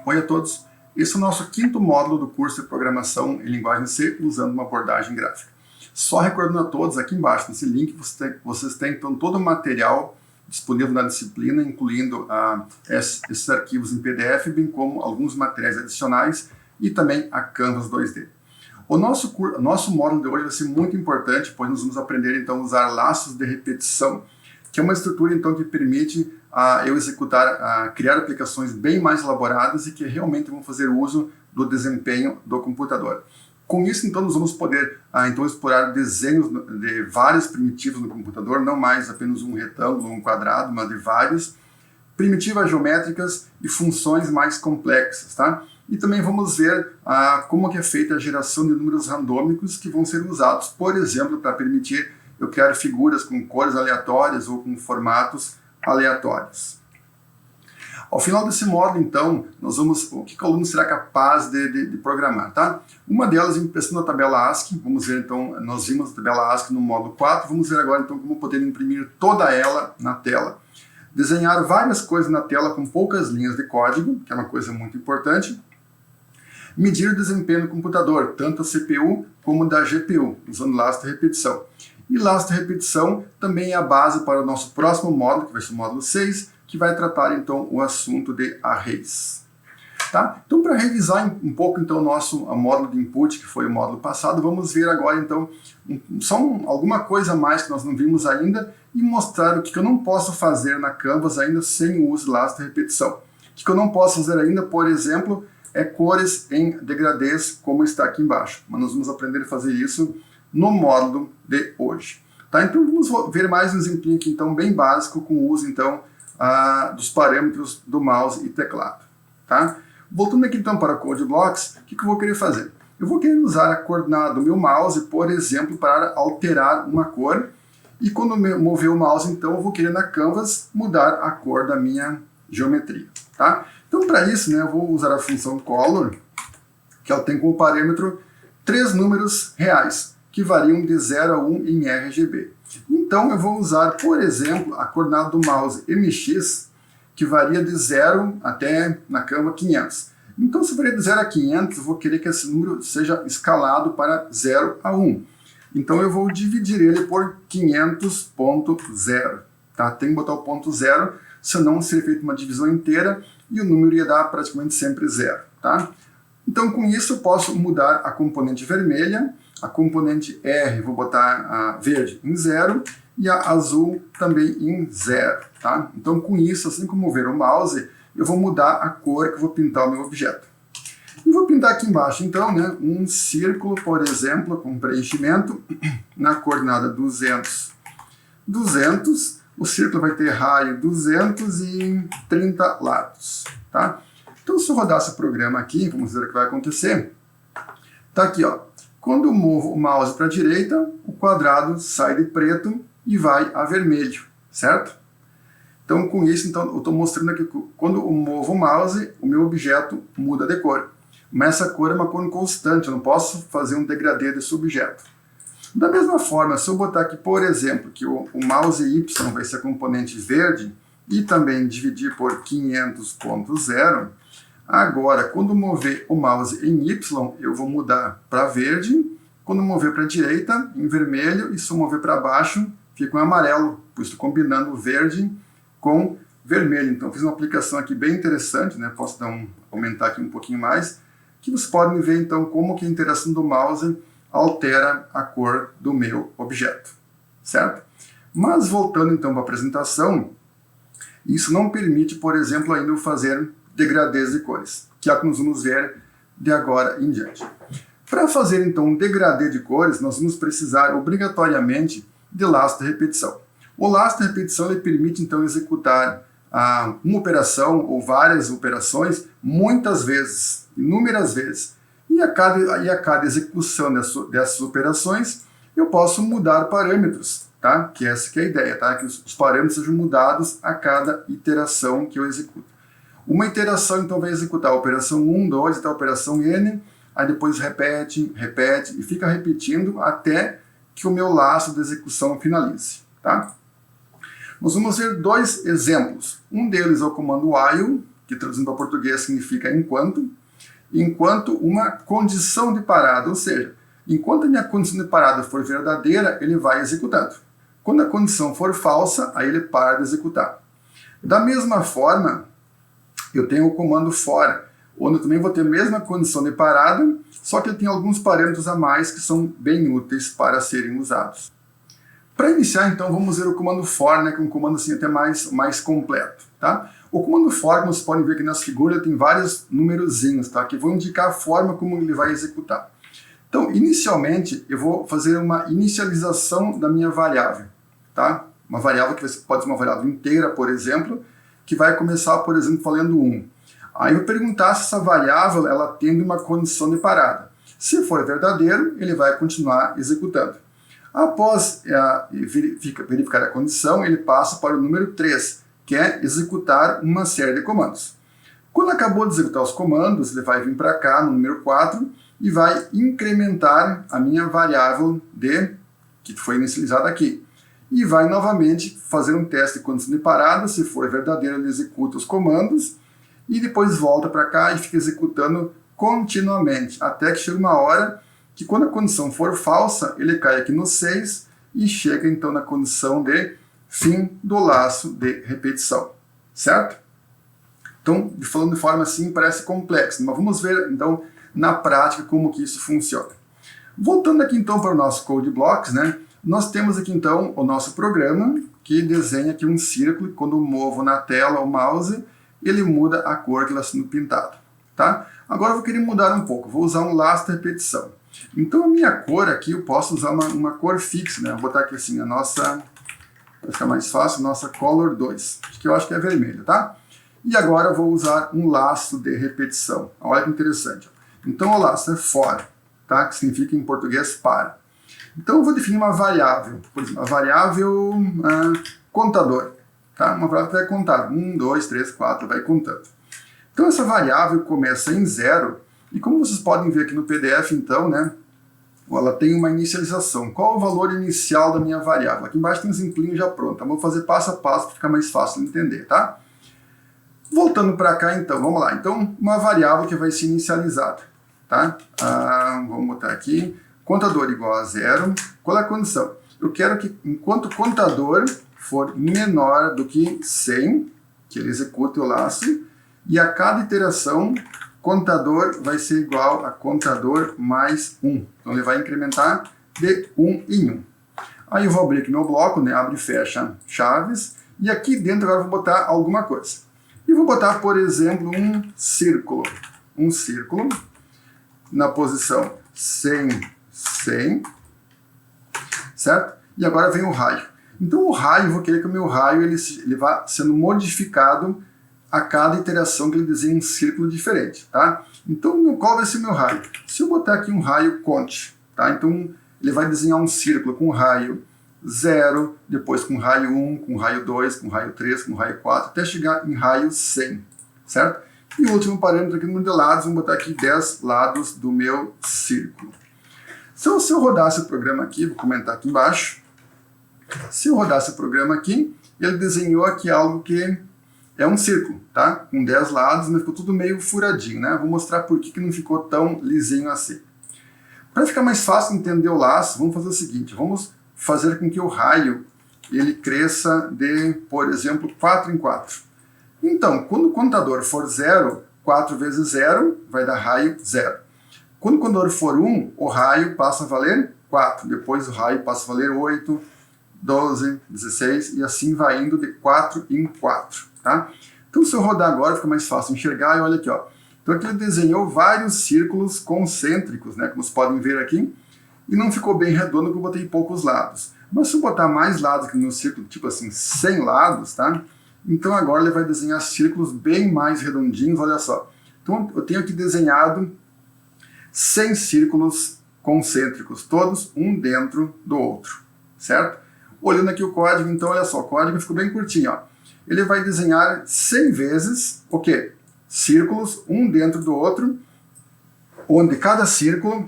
Oi a todos, esse é o nosso quinto módulo do curso de Programação em Linguagem C usando uma abordagem gráfica. Só recordando a todos, aqui embaixo nesse link vocês têm então todo o material disponível na disciplina, incluindo esses arquivos em PDF, bem como alguns materiais adicionais e também a Canvas 2D. O nosso módulo de hoje vai ser muito importante, pois nós vamos aprender então a usar laços de repetição, que é uma estrutura então que permite eu criar aplicações bem mais elaboradas e que realmente vão fazer uso do desempenho do computador. Com isso, então, nós vamos poder explorar desenhos de vários primitivos no computador, não mais apenas um retângulo ou um quadrado, mas de vários, primitivas geométricas e funções mais complexas, tá? E também vamos ver como que é feita a geração de números randômicos que vão ser usados, por exemplo, para permitir eu criar figuras com cores aleatórias ou com formatos aleatórios. Ao final desse módulo, então, nós vamos o que o aluno será capaz de programar, tá? Uma delas, pensando na tabela ASCII, vamos ver então, nós vimos a tabela ASCII no módulo 4, vamos ver agora então como poder imprimir toda ela na tela. Desenhar várias coisas na tela com poucas linhas de código, que é uma coisa muito importante. Medir o desempenho do computador, tanto da CPU como da GPU, usando laço de repetição. E laço de repetição também é a base para o nosso próximo módulo, que vai ser o módulo 6, que vai tratar então o assunto de arrays. Tá? Então, para revisar um pouco então o nosso módulo de input, que foi o módulo passado, vamos ver agora então alguma coisa a mais que nós não vimos ainda e mostrar o que eu não posso fazer na Canvas ainda sem o uso de laço de repetição. O que eu não posso fazer ainda, por exemplo, é cores em degradês, como está aqui embaixo. Mas nós vamos aprender a fazer isso no módulo de hoje. Tá? Então vamos ver mais um exemplinho aqui então bem básico com o uso então dos parâmetros do mouse e teclado. Tá? Voltando aqui então para o Code Blocks, o que eu vou querer fazer? Eu vou querer usar a coordenada do meu mouse, por exemplo, para alterar uma cor, e quando eu mover o mouse então eu vou querer na Canvas mudar a cor da minha geometria. Tá? Então para isso, né, eu vou usar a função color, que ela tem como parâmetro 3 números reais, que variam de 0 a 1 em RGB. Então eu vou usar, por exemplo, a coordenada do mouse MX, que varia de 0 até, na Canva, 500. Então se varia de 0 a 500, eu vou querer que esse número seja escalado para 0 a 1. Então eu vou dividir ele por 500.0. Tá? Tem que botar o ponto 0, senão seria feita uma divisão inteira e o número ia dar praticamente sempre 0. Tá? Então com isso eu posso mudar a componente vermelha, a componente R vou botar a verde em 0 e a azul também em 0. Tá? Então com isso, assim como mover o mouse, eu vou mudar a cor que eu vou pintar o meu objeto. E vou pintar aqui embaixo então, né, um círculo, por exemplo, com preenchimento na coordenada 200. 200, o círculo vai ter raio 230 lados. Tá? Então se eu rodar esse programa aqui, vamos ver o que vai acontecer. Tá aqui, ó. Quando eu movo o mouse para a direita, o quadrado sai de preto e vai a vermelho, certo? Então, com isso, então, eu estou mostrando aqui que quando eu movo o mouse, o meu objeto muda de cor. Mas essa cor é uma cor constante, eu não posso fazer um degradê desse objeto. Da mesma forma, se eu botar aqui, por exemplo, que o mouse Y vai ser a componente verde e também dividir por 500.0, agora, quando mover o mouse em Y, eu vou mudar para verde. Quando mover para a direita, em vermelho. E se eu mover para baixo, fica em amarelo, pois estou combinando o verde com vermelho. Então, fiz uma aplicação aqui bem interessante, né? Posso aumentar aqui um pouquinho mais, que vocês podem ver, então, como que a interação do mouse altera a cor do meu objeto, certo? Mas, voltando, então, para a apresentação, isso não permite, por exemplo, ainda eu fazer degradês de cores, que é o que nós vamos ver de agora em diante. Para fazer então um degradê de cores, nós vamos precisar obrigatoriamente de laço de repetição. O laço de repetição ele permite então executar uma operação ou várias operações muitas vezes, inúmeras vezes. E a cada execução dessas operações eu posso mudar parâmetros, tá? Que essa que é a ideia, tá? Que os parâmetros sejam mudados a cada iteração que eu executo. Uma iteração, então, vai executar a operação 1, 2, até a operação N, aí depois repete, repete, e fica repetindo até que o meu laço de execução finalize. Tá? Nós vamos ver dois exemplos. Um deles é o comando while, que traduzindo para português significa enquanto, uma condição de parada, ou seja, enquanto a minha condição de parada for verdadeira, ele vai executando. Quando a condição for falsa, aí ele para de executar. Da mesma forma, eu tenho o comando for, onde eu também vou ter a mesma condição de parada, só que ele tem alguns parâmetros a mais que são bem úteis para serem usados. Para iniciar, então, vamos ver o comando for, né, que é um comando assim, até mais completo. Tá? O comando for, como vocês podem ver aqui nas figuras, tem vários numerozinhos, tá, que vão indicar a forma como ele vai executar. Então, inicialmente, eu vou fazer uma inicialização da minha variável. Tá? Uma variável que pode ser uma variável inteira, por exemplo, que vai começar, por exemplo, valendo 1. Aí eu vou perguntar se essa variável ela atende uma condição de parada. Se for verdadeiro, ele vai continuar executando. Após verificar a condição, ele passa para o número 3, que é executar uma série de comandos. Quando acabou de executar os comandos, ele vai vir para cá, no número 4, e vai incrementar a minha variável D, que foi inicializada aqui. E vai novamente fazer um teste de condição de parada. Se for verdadeiro, ele executa os comandos, e depois volta para cá e fica executando continuamente, até que chega uma hora que quando a condição for falsa, ele cai aqui no 6 e chega então na condição de fim do laço de repetição, certo? Então, falando de forma assim, parece complexo, mas vamos ver então na prática como que isso funciona. Voltando aqui então para o nosso Code Blocks, né, nós temos aqui então o nosso programa que desenha aqui um círculo, e quando eu movo na tela o mouse, ele muda a cor que está sendo pintado. Tá? Agora eu vou querer mudar um pouco, vou usar um laço de repetição. Então a minha cor aqui, eu posso usar uma cor fixa, né? Vou botar aqui assim, a nossa, para ficar mais fácil, nossa Color 2, que eu acho que é vermelho, tá? E agora eu vou usar um laço de repetição. Olha que interessante. Então o laço é for, tá? Que significa em português para. Então eu vou definir uma variável, por exemplo, a variável contador, tá? Uma variável que vai contar, 1, 2, 3, 4, vai contando. Então essa variável começa em 0, e como vocês podem ver aqui no PDF, então, né, ela tem uma inicialização. Qual o valor inicial da minha variável? Aqui embaixo tem um exemplinho já pronto. Eu vou fazer passo a passo para ficar mais fácil de entender, tá? Voltando para cá, então, vamos lá. Então, uma variável que vai ser inicializada, tá? Vamos botar aqui, contador igual a 0. Qual é a condição? Eu quero que, enquanto o contador for menor do que 100, que ele execute o laço, e a cada iteração, contador vai ser igual a contador mais 1. Então ele vai incrementar de 1 em 1. Aí eu vou abrir aqui meu bloco, né? Abre e fecha chaves. E aqui dentro agora eu vou botar alguma coisa. E vou botar, por exemplo, um círculo. Um círculo na posição 100, 100. Certo? E agora vem o raio. Então o raio, eu vou querer que o meu raio ele vá sendo modificado a cada iteração que ele desenha um círculo diferente, tá? Então, qual vai ser o meu raio? Se eu botar aqui um raio conte, tá? Então, ele vai desenhar um círculo com raio 0, depois com raio 1, com raio 2, com raio 3, com raio 4, até chegar em raio 100, certo? E o último parâmetro aqui no número de lados, vamos botar aqui 10 lados do meu círculo. Se eu rodasse o programa aqui, vou comentar aqui embaixo, se eu rodasse o programa aqui, ele desenhou aqui algo que é um círculo, tá? Com 10 lados, mas ficou tudo meio furadinho, né? Vou mostrar por que não ficou tão lisinho assim. Para ficar mais fácil entender o laço, vamos fazer o seguinte, vamos fazer com que o raio ele cresça de, por exemplo, 4 em 4. Então, quando o contador for 0, 4 vezes 0 vai dar raio 0. Quando o contador for 1, o raio passa a valer 4, depois o raio passa a valer 8, 12, 16 e assim vai indo de 4 em 4. Tá? Então, se eu rodar agora, fica mais fácil enxergar, e olha aqui, ó. Então, aqui ele desenhou vários círculos concêntricos, né, como vocês podem ver aqui, e não ficou bem redondo porque eu botei poucos lados. Mas se eu botar mais lados aqui no círculo, tipo assim, 100 lados, tá? Então, agora ele vai desenhar círculos bem mais redondinhos, olha só. Então, eu tenho aqui desenhado 100 círculos concêntricos, todos um dentro do outro, certo? Olhando aqui o código, então, olha só, o código ficou bem curtinho, ó. Ele vai desenhar 100 vezes o quê? Círculos, um dentro do outro, onde cada círculo,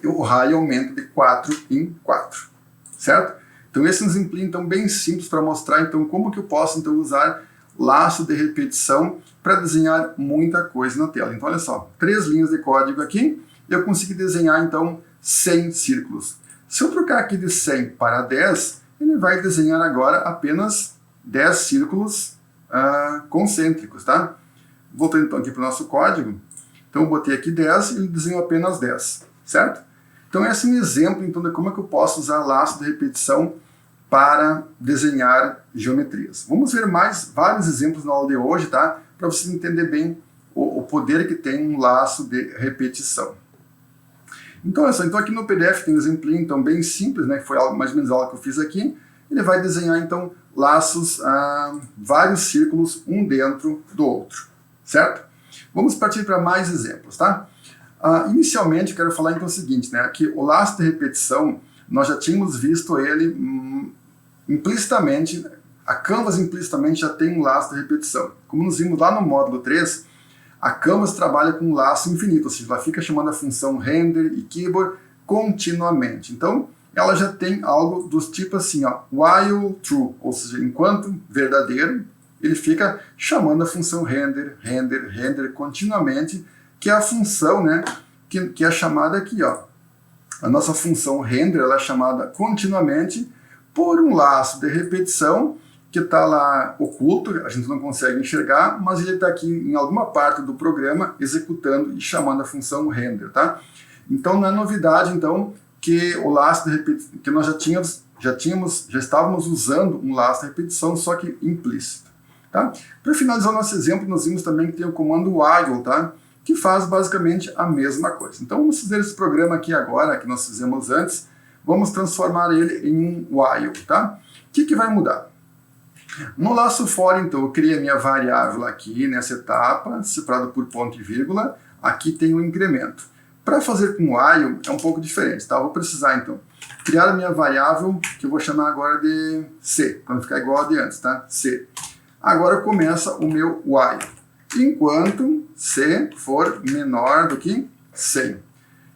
o raio aumenta de 4 em 4, certo? Então esse é um exemplo então, bem simples para mostrar então, como que eu posso então, usar laço de repetição para desenhar muita coisa na tela. Então olha só, 3 linhas de código aqui, eu consegui desenhar então 100 círculos. Se eu trocar aqui de 100 para 10, ele vai desenhar agora apenas 10 círculos concêntricos, tá? Voltando então aqui para o nosso código, então eu botei aqui 10 e ele desenhou apenas 10, certo? Então esse é um exemplo então, de como é que eu posso usar laço de repetição para desenhar geometrias. Vamos ver vários exemplos na aula de hoje, tá? Para você entender bem o poder que tem um laço de repetição. Então, olha só, então aqui no PDF tem um exemplinho então, bem simples, né? Que foi mais ou menos a aula que eu fiz aqui. Ele vai desenhar então laços, vários círculos, um dentro do outro, certo? Vamos partir para mais exemplos, tá? Inicialmente, quero falar então o seguinte, né? Que o laço de repetição, nós já tínhamos visto ele implicitamente, a Canvas implicitamente já tem um laço de repetição. Como nos vimos lá no módulo 3, a Canvas trabalha com um laço infinito, ou seja, ela fica chamando a função render e keyboard continuamente. Então, ela já tem algo dos tipos assim, ó, while true, ou seja, enquanto verdadeiro, ele fica chamando a função render, render, render continuamente, que é a função, né, que é chamada aqui, ó. A nossa função render, ela é chamada continuamente por um laço de repetição que está lá oculto, a gente não consegue enxergar, mas ele está aqui em alguma parte do programa executando e chamando a função render, tá? Então não é novidade, então, que o laço de repetição, que nós já estávamos usando um laço de repetição, só que implícito, tá? Para finalizar o nosso exemplo, nós vimos também que tem o comando while, tá? Que faz basicamente a mesma coisa. Então vamos fazer esse programa aqui agora, que nós fizemos antes, vamos transformar ele em um while, tá? O que vai mudar? No laço for, então, eu criei a minha variável aqui nessa etapa, separado por ponto e vírgula, aqui tem o incremento. Para fazer com while é um pouco diferente, tá? Eu vou precisar, então, criar a minha variável, que eu vou chamar agora de C, para não ficar igual a de antes, tá? C. Agora começa o meu while, enquanto C for menor do que 100.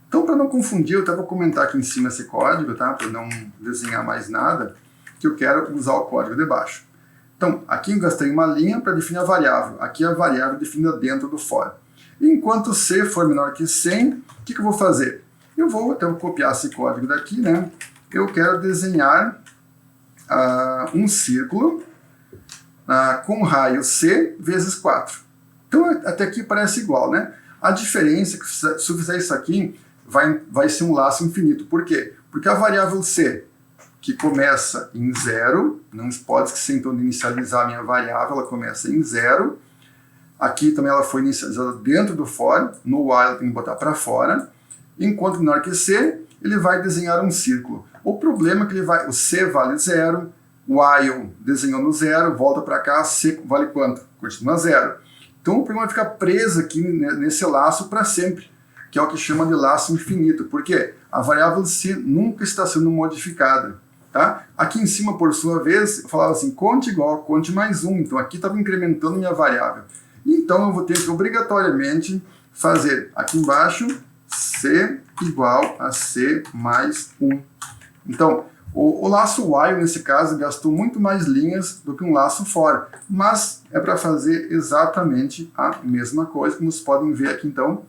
Então, para não confundir, eu até vou comentar aqui em cima esse código, tá? Para não desenhar mais nada, que eu quero usar o código de baixo. Então, aqui eu gastei uma linha para definir a variável. Aqui a variável definida dentro do for. Enquanto C for menor que 100, o que eu vou fazer? Eu vou copiar esse código daqui, né? Eu quero desenhar um círculo com raio C vezes 4. Então, até aqui parece igual, né? A diferença é que se eu fizer isso aqui, vai ser um laço infinito. Por quê? Porque a variável C, que começa em 0, não pode esquecer então de inicializar a minha variável, ela começa em 0. Aqui também ela foi inicializada dentro do for, no while tem que botar para fora. Enquanto menor que C, ele vai desenhar um círculo. O problema é que o C vale 0, while desenhou no 0, volta para cá, C vale quanto? Continua 0. Então o programa vai ficar preso aqui nesse laço para sempre, que é o que chama de laço infinito. Por quê? A variável C nunca está sendo modificada. Tá? Aqui em cima, por sua vez, eu falava assim, conte igual, conte mais 1. Então aqui estava incrementando minha variável. Então eu vou ter que obrigatoriamente fazer aqui embaixo C igual a C mais 1. Então o laço while, nesse caso, gastou muito mais linhas do que um laço for. Mas é para fazer exatamente a mesma coisa, como vocês podem ver aqui então.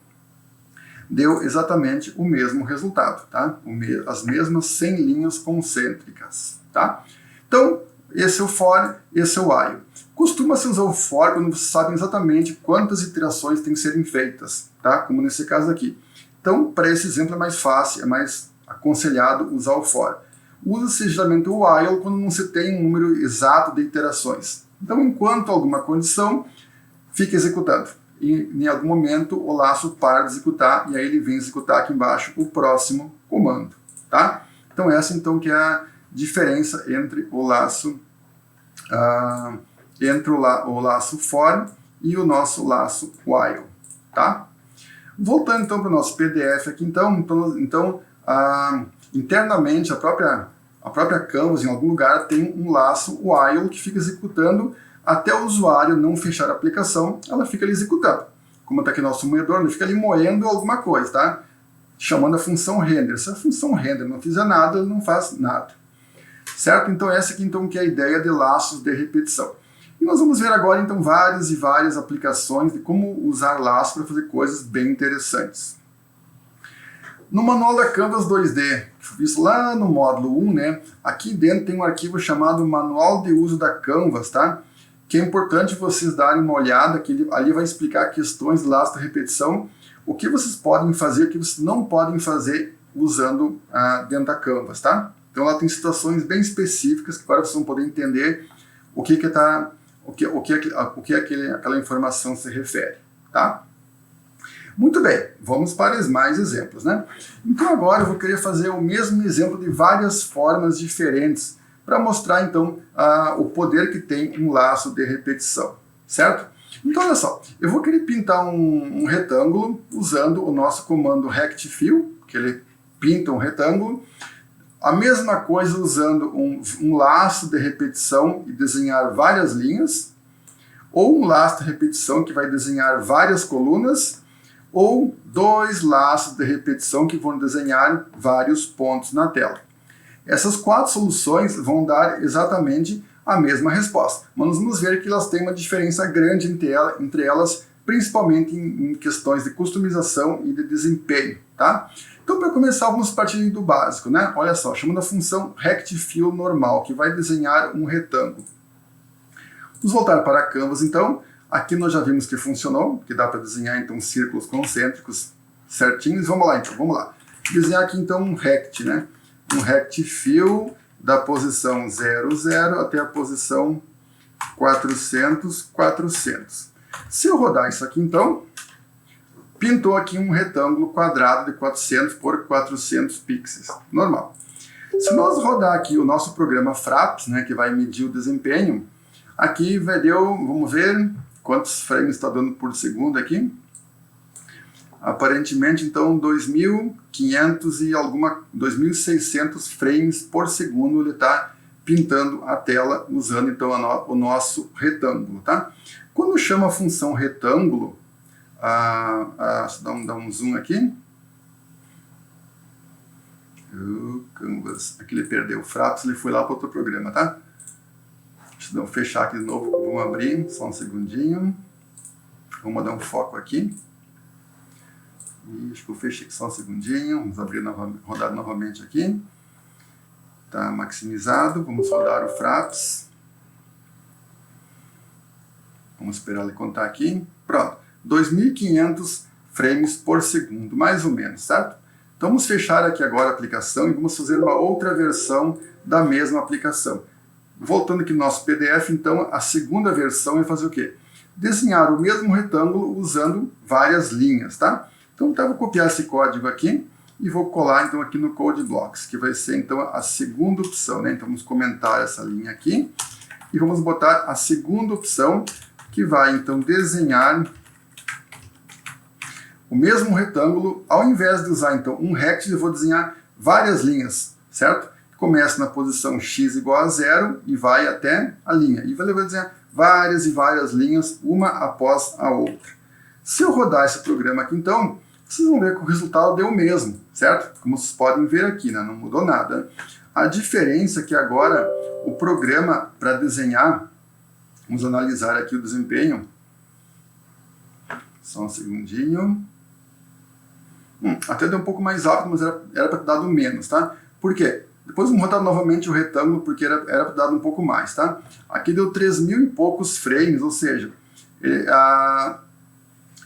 Deu exatamente o mesmo resultado, tá? As mesmas 100 linhas concêntricas, tá? Então, esse é o for, esse é o while. Costuma-se usar o for quando você sabe exatamente quantas iterações têm que serem feitas, tá? Como nesse caso aqui. Então, para esse exemplo é mais fácil, é mais aconselhado usar o for. Usa-se geralmente o while quando não se tem um número exato de iterações. Então, enquanto alguma condição, fica executando. E em algum momento o laço para de executar e aí ele vem executar aqui embaixo o próximo comando, tá? Então essa então que é a diferença entre o laço o laço for e o nosso laço while, tá? Voltando então para o nosso PDF aqui então internamente a própria Canvas em algum lugar tem um laço while que fica executando até o usuário não fechar a aplicação, ela fica ali executando. Como está aqui no nosso moedor, ele fica ali moendo alguma coisa, tá? Chamando a função render. Se a função render não fizer nada, ele não faz nada. Certo? Então essa aqui então que é a ideia de laços de repetição. E nós vamos ver agora, então, várias e várias aplicações de como usar laço para fazer coisas bem interessantes. No manual da Canvas 2D, visto lá no módulo 1, né, aqui dentro tem um arquivo chamado Manual de Uso da Canvas, tá? Que é importante vocês darem uma olhada, que ali vai explicar questões de laço de repetição, o que vocês podem fazer, o que vocês não podem fazer usando dentro da Canvas, tá? Então lá tem situações bem específicas que agora vocês vão poder entender o que aquela informação se refere, tá? Muito bem, vamos para mais exemplos, né? Então agora eu vou querer fazer o mesmo exemplo de várias formas diferentes para mostrar então o poder que tem um laço de repetição, certo? Então olha só, eu vou querer pintar um retângulo usando o nosso comando rectfill, que ele pinta um retângulo. A mesma coisa usando um laço de repetição e desenhar várias linhas, ou um laço de repetição que vai desenhar várias colunas, ou dois laços de repetição que vão desenhar vários pontos na tela. Essas 4 soluções vão dar exatamente a mesma resposta, mas nós vamos ver que elas têm uma diferença grande entre elas, principalmente em questões de customização e de desempenho, tá? Então, para começar, vamos partir do básico, né? Olha só, chamando a função rectfill normal, que vai desenhar um retângulo. Vamos voltar para a Canvas, então. Aqui nós já vimos que funcionou, que dá para desenhar, então, círculos concêntricos certinhos. Vamos lá, então, vamos lá. Desenhar aqui, então, um rect, né? Um rectfill da posição 0, 0 até a posição 400, 400. Se eu rodar isso aqui, então, pintou aqui um retângulo quadrado de 400 por 400 pixels. Normal. Se nós rodar aqui o nosso programa Fraps, né, que vai medir o desempenho, aqui vamos ver quantos frames está dando por segundo aqui. Aparentemente, então, 2.500 e 2.600 frames por segundo ele está pintando a tela usando, então, o nosso retângulo, tá? Quando chama a função retângulo, dá um zoom aqui. Canvas, aqui ele perdeu o Fraps, ele foi lá para outro programa, tá? Deixa eu fechar aqui de novo, vamos abrir, só um segundinho. Vamos dar um foco aqui. E acho que eu fechei aqui só um segundinho, vamos abrir rodar novamente aqui. Tá maximizado, vamos rodar o Fraps. Vamos esperar ele contar aqui. Pronto, 2.500 frames por segundo, mais ou menos, certo? Então vamos fechar aqui agora a aplicação e vamos fazer uma outra versão da mesma aplicação. Voltando aqui no nosso PDF, então, a segunda versão é fazer o quê? Desenhar o mesmo retângulo usando várias linhas, tá? Então, eu vou copiar esse código aqui e vou colar, então, aqui no Code Blocks, que vai ser, então, a segunda opção, né? Então, vamos comentar essa linha aqui e vamos botar a segunda opção, que vai, então, desenhar o mesmo retângulo. Ao invés de usar, então, um rect, eu vou desenhar várias linhas, certo? Começa na posição x igual a 0 e vai até a linha. E vai desenhar várias e várias linhas, uma após a outra. Se eu rodar esse programa aqui, então, vocês vão ver que o resultado deu o mesmo, certo? Como vocês podem ver aqui, né? Não mudou nada. A diferença é que agora o programa para desenhar, vamos analisar aqui o desempenho. Só um segundinho. Até deu um pouco mais rápido, mas era para ter dado menos, tá? Por quê? Depois vamos rodar novamente o retângulo, porque era para ter dado um pouco mais, tá? Aqui deu 3.000 e poucos frames, ou seja,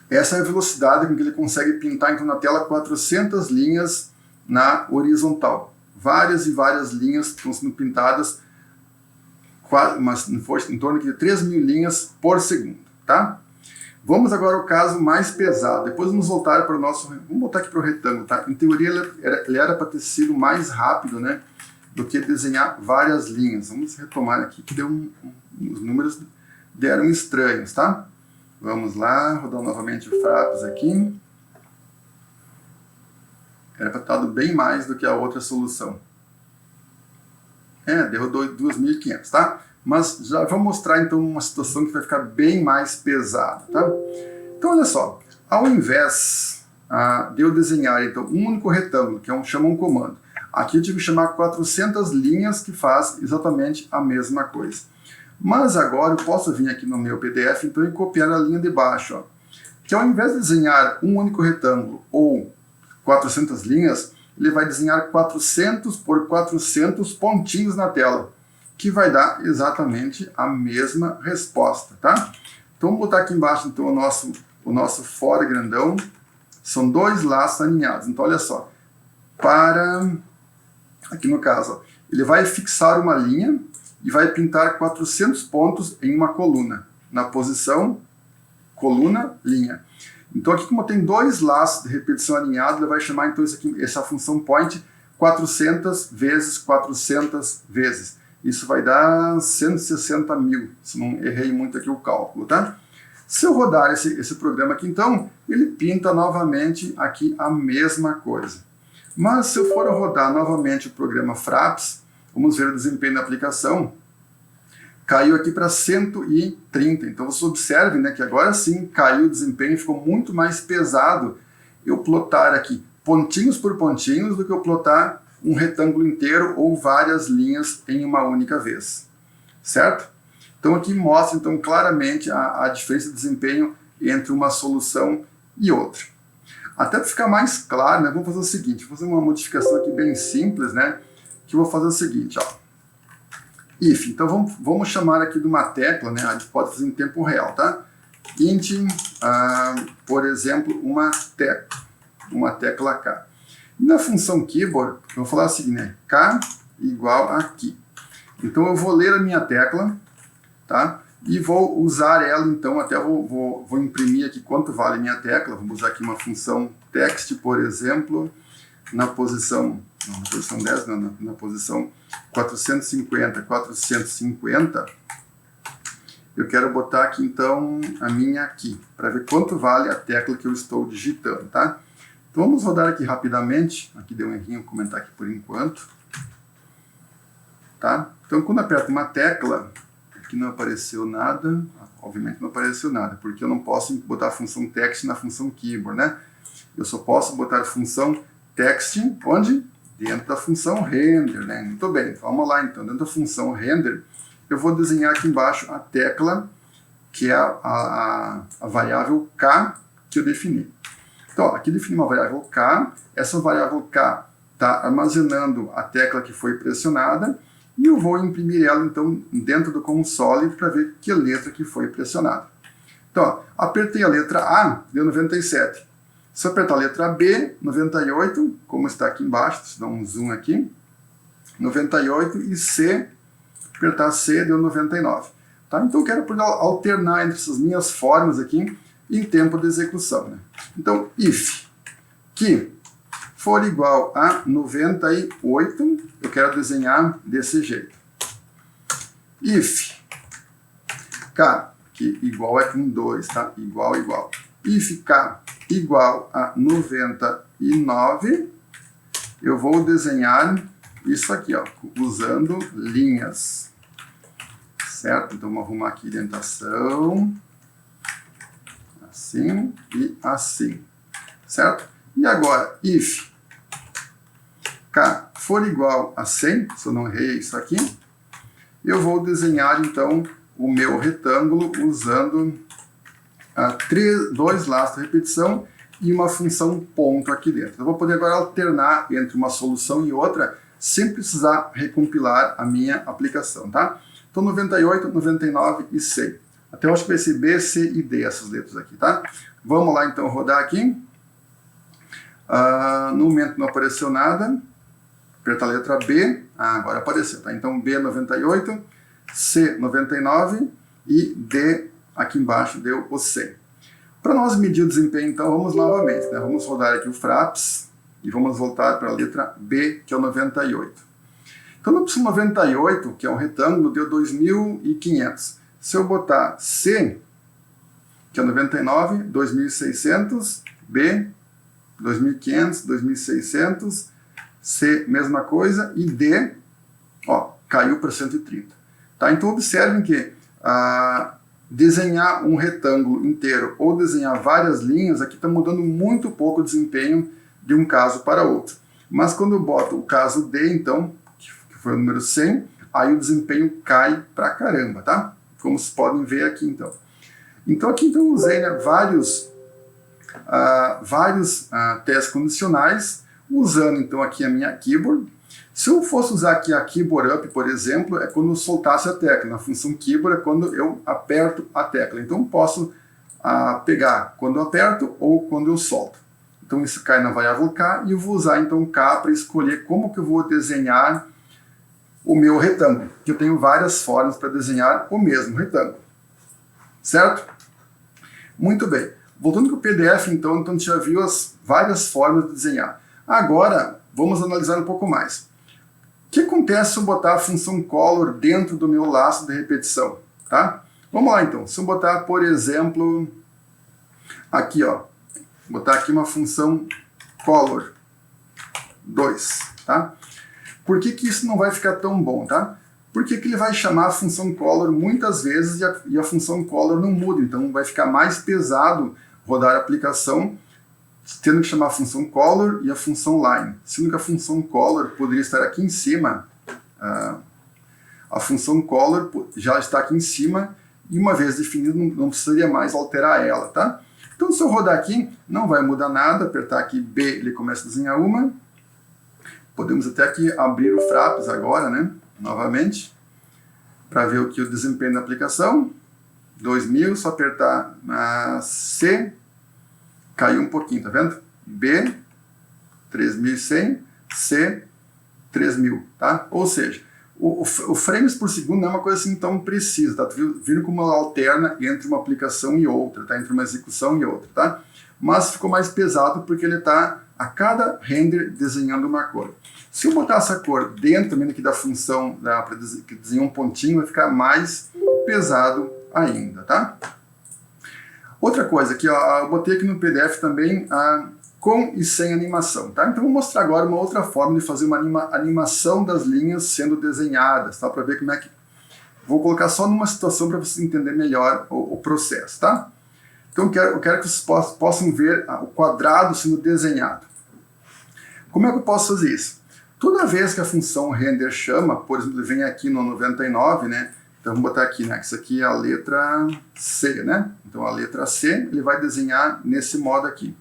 essa é a velocidade com que ele consegue pintar, então, na tela 400 linhas na horizontal. Várias e várias linhas estão sendo pintadas, mas em torno de 3.000 linhas por segundo, tá? Vamos agora ao caso mais pesado. Depois vamos voltar para o nosso... Vamos voltar aqui para o retângulo, tá? Em teoria, ele era para ter sido mais rápido, né? Do que desenhar várias linhas. Vamos retomar aqui, que os números deram estranhos, tá? Vamos lá, rodar novamente o Fraps aqui. Era para ter dado bem mais do que a outra solução. Deu 2.500, tá? Mas já vou mostrar, então, uma situação que vai ficar bem mais pesada, tá? Então, olha só. Ao invés de eu desenhar, então, um único retângulo, que chama um comando, aqui eu tive que chamar 400 linhas, que faz exatamente a mesma coisa. Mas agora eu posso vir aqui no meu PDF então e copiar a linha de baixo, ó, que ao invés de desenhar um único retângulo ou 400 linhas, ele vai desenhar 400 por 400 pontinhos na tela, que vai dar exatamente a mesma resposta, tá? Então vamos botar aqui embaixo então o nosso for grandão, são dois laços alinhados. Então olha só, aqui no caso, ó, ele vai fixar uma linha e vai pintar 400 pontos em uma coluna, na posição coluna, linha. Então aqui como tem dois laços de repetição alinhados, ele vai chamar então essa função point 400 vezes 400 vezes. Isso vai dar 160 mil, se não errei muito aqui o cálculo, tá? Se eu rodar esse programa aqui então, ele pinta novamente aqui a mesma coisa. Mas se eu for rodar novamente o programa Fraps, vamos ver o desempenho da aplicação, caiu aqui para 130. Então vocês observem, né, que agora sim caiu o desempenho e ficou muito mais pesado eu plotar aqui pontinhos por pontinhos do que eu plotar um retângulo inteiro ou várias linhas em uma única vez, certo? Então aqui mostra então claramente a diferença de desempenho entre uma solução e outra. Até para ficar mais claro, né, vamos fazer o seguinte, vou fazer uma modificação aqui bem simples, né, que eu vou fazer o seguinte, ó, if, então vamos chamar aqui de uma tecla, né, a gente pode fazer em tempo real, tá? Int, por exemplo, uma tecla K. E na função keyboard, eu vou falar o seguinte, né, K igual a aqui. Então eu vou ler a minha tecla, tá? E vou usar ela, então, até vou imprimir aqui quanto vale a minha tecla. Vamos usar aqui uma função text, por exemplo, na posição 10, não, na posição 450, eu quero botar aqui, então, a minha aqui, para ver quanto vale a tecla que eu estou digitando, tá? Então vamos rodar aqui rapidamente, aqui deu um errinho, vou comentar aqui por enquanto, tá? Então quando eu aperto uma tecla, aqui não apareceu nada, obviamente não apareceu nada, porque eu não posso botar a função text na função keyboard, né? Eu só posso botar a função text, onde? Dentro da função render, né? Muito bem, vamos lá então, dentro da função render, eu vou desenhar aqui embaixo a tecla, que é a variável K que eu defini. Então, aqui defini uma variável K, essa variável K está armazenando a tecla que foi pressionada, e eu vou imprimir ela, então, dentro do console para ver que letra que foi pressionada. Então, ó, apertei a letra A, deu 97. Se eu apertar a letra B, 98, como está aqui embaixo, deixa eu dar um zoom aqui, 98, e C, apertar C, deu 99. Tá? Então, eu quero alternar entre essas minhas formas aqui em tempo de execução, né? Então, if que for igual a 98, eu quero desenhar desse jeito. If K, que igual é com 2, tá? Igual. If K igual a 99, eu vou desenhar isso aqui, ó, usando linhas, certo? Então vamos arrumar aqui orientação, assim e assim, certo? E agora, if K for igual a 100, se eu não errei isso aqui, eu vou desenhar então o meu retângulo usando dois laços de repetição e uma função ponto aqui dentro. Eu vou poder agora alternar entre uma solução e outra sem precisar recompilar a minha aplicação, tá? Então 98, 99 e 100. Até eu acho que vai ser B, C e D essas letras aqui, tá? Vamos lá então rodar aqui. No momento não apareceu nada. Apertar a letra B. Agora apareceu, tá? Então B 98, C 99 e D aqui embaixo deu o 100. Para nós medir o desempenho, então, vamos novamente, né? Vamos rodar aqui o Fraps e vamos voltar para a letra B, que é o 98. Então, no opção 98, que é um retângulo, deu 2.500. Se eu botar C, que é 99, 2.600, B, 2.500, 2.600, C, mesma coisa, e D, ó, caiu para 130. Tá? Então, observem que desenhar um retângulo inteiro ou desenhar várias linhas, aqui está mudando muito pouco o desempenho de um caso para outro. Mas quando eu boto o caso D, então, que foi o número 100, aí o desempenho cai pra caramba, tá? Como vocês podem ver aqui, então. Então aqui então, eu usei, né, vários testes condicionais, usando então aqui a minha keyboard. Se eu fosse usar aqui a keyboard up, por exemplo, é quando eu soltasse a tecla. Na função keyboard é quando eu aperto a tecla. Então eu posso pegar quando eu aperto ou quando eu solto. Então isso cai na variável K e eu vou usar então K para escolher como que eu vou desenhar o meu retângulo. Que eu tenho várias formas para desenhar o mesmo retângulo. Certo? Muito bem. Voltando para o PDF, então a gente já viu as várias formas de desenhar. Agora, vamos analisar um pouco mais. O que acontece se eu botar a função color dentro do meu laço de repetição? Tá? Vamos lá, então. Se eu botar, por exemplo, aqui, ó, botar aqui uma função color 2, tá? Por que que isso não vai ficar tão bom, tá? Porque que ele vai chamar a função color muitas vezes e a função color não muda, então vai ficar mais pesado rodar a aplicação tendo que chamar a função color e a função line. Sendo que a função color poderia estar aqui em cima, a função color já está aqui em cima e uma vez definida não precisaria mais alterar ela, tá? Então se eu rodar aqui, não vai mudar nada, apertar aqui B, ele começa a desenhar uma. Podemos até aqui abrir o Fraps agora, né? Novamente, para ver o que o desempenho da aplicação. 2000, só apertar C, caiu um pouquinho, tá vendo? B, 3100, C, 3000, tá? Ou seja, o frames por segundo não é uma coisa assim tão precisa, tá? Viram como ela alterna entre uma aplicação e outra, tá? Entre uma execução e outra, tá? Mas ficou mais pesado porque ele está a cada render desenhando uma cor. Se eu botar essa cor dentro também aqui da função para desenhar um pontinho, vai ficar mais pesado ainda, tá? Outra coisa aqui, ó, eu botei aqui no PDF também com e sem animação, tá? Então eu vou mostrar agora uma outra forma de fazer uma animação das linhas sendo desenhadas, tá? Para ver como é que... Vou colocar só numa situação para vocês entenderem melhor o processo, tá? Então eu quero que vocês possam ver o quadrado sendo desenhado. Como é que eu posso fazer isso? Toda vez que a função render chama, por exemplo, vem aqui no 99, né? Então vamos botar aqui, né? Isso aqui é a letra C, né? Então a letra C, ele vai desenhar nesse modo aqui.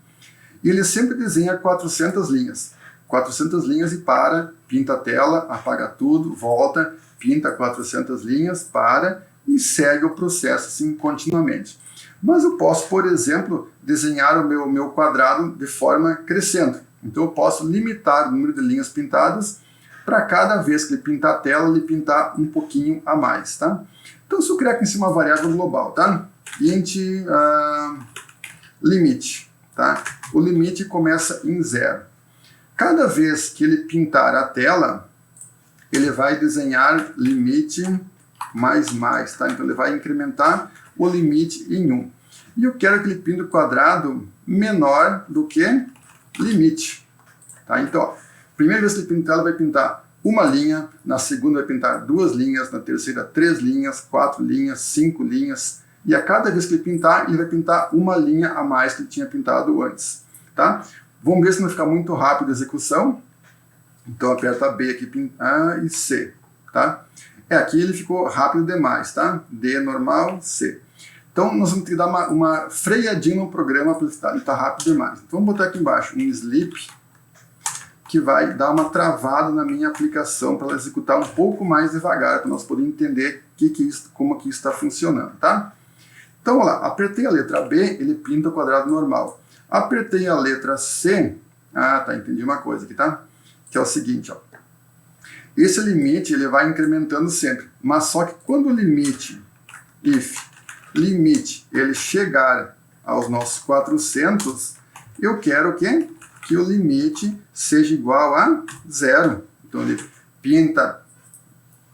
E ele sempre desenha 400 linhas. 400 linhas e para, pinta a tela, apaga tudo, volta, pinta 400 linhas, para e segue o processo assim continuamente. Mas eu posso, por exemplo, desenhar o meu quadrado de forma crescente. Então eu posso limitar o número de linhas pintadas para cada vez que ele pintar a tela, ele pintar um pouquinho a mais, tá? Então se eu criar aqui em cima uma variável global, tá? Int limite, tá? O limite começa em 0. Cada vez que ele pintar a tela, ele vai desenhar limite mais, tá? Então ele vai incrementar o limite em 1. E eu quero que ele pinte o quadrado menor do que limite. Tá? Então, ó, primeira vez que ele pintar, ele vai pintar uma linha, na segunda vai pintar 2 linhas, na terceira 3 linhas, 4 linhas, 5 linhas, e a cada vez que ele pintar, ele vai pintar uma linha a mais que ele tinha pintado antes. Tá? Vamos ver se não ficar muito rápido a execução. Então aperta B aqui e C. Tá? Aqui ele ficou rápido demais, tá? D normal, C. Então nós vamos ter que dar uma freadinha no programa para ele estar rápido demais. Então vamos botar aqui embaixo um sleep, que vai dar uma travada na minha aplicação para ela executar um pouco mais devagar, para nós podermos entender como que isso está funcionando, tá? Então, vamos lá, apertei a letra B, ele pinta o quadrado normal. Apertei a letra C, tá, entendi uma coisa aqui, tá? Que é o seguinte, ó. Esse limite, ele vai incrementando sempre, mas só que quando o limite, limite, ele chegar aos nossos 400, eu quero o quê? Que o limite seja igual a 0. Então ele pinta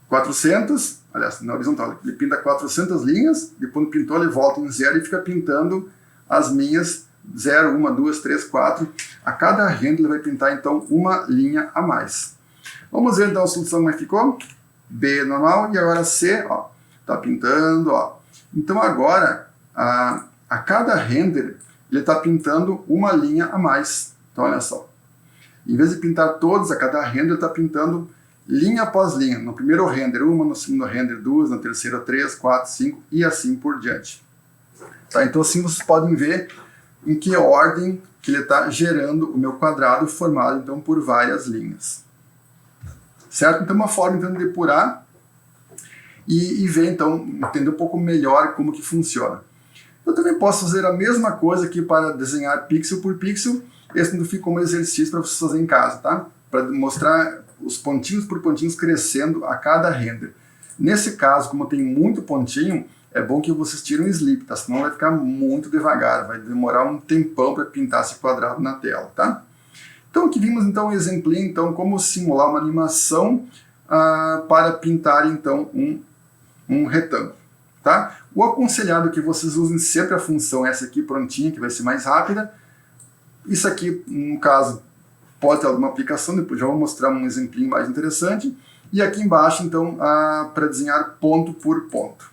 400, aliás, na horizontal, ele pinta 400 linhas, depois pintou, ele volta em 0 e fica pintando as minhas 0, 1, 2, 3, 4. A cada renda ele vai pintar então uma linha a mais. Vamos ver então a solução como é que ficou. B normal e agora C, ó, tá pintando, ó. Então agora, a cada render, ele está pintando uma linha a mais. Então olha só, em vez de pintar todos, a cada render ele está pintando linha após linha. No primeiro render 1, no segundo render 2, no terceiro 3, 4, 5 e assim por diante. Tá? Então assim vocês podem ver em que ordem que ele está gerando o meu quadrado formado então por várias linhas. Certo? Então uma forma então, de depurar e ver então, entender um pouco melhor como que funciona. Eu também posso fazer a mesma coisa aqui para desenhar pixel por pixel. Esse não fica como exercício para vocês fazerem em casa, tá? Para mostrar os pontinhos por pontinhos crescendo a cada render. Nesse caso, como tem muito pontinho, é bom que vocês tirem o sleep, tá? Senão vai ficar muito devagar, vai demorar um tempão para pintar esse quadrado na tela, tá? Então aqui vimos então um exemplinho, então, como simular uma animação para pintar então um retângulo, tá? O aconselhado é que vocês usem sempre a função essa aqui prontinha, que vai ser mais rápida. Isso aqui, no caso, pode ter alguma aplicação, depois já vou mostrar um exemplinho mais interessante. E aqui embaixo, então, para desenhar ponto por ponto.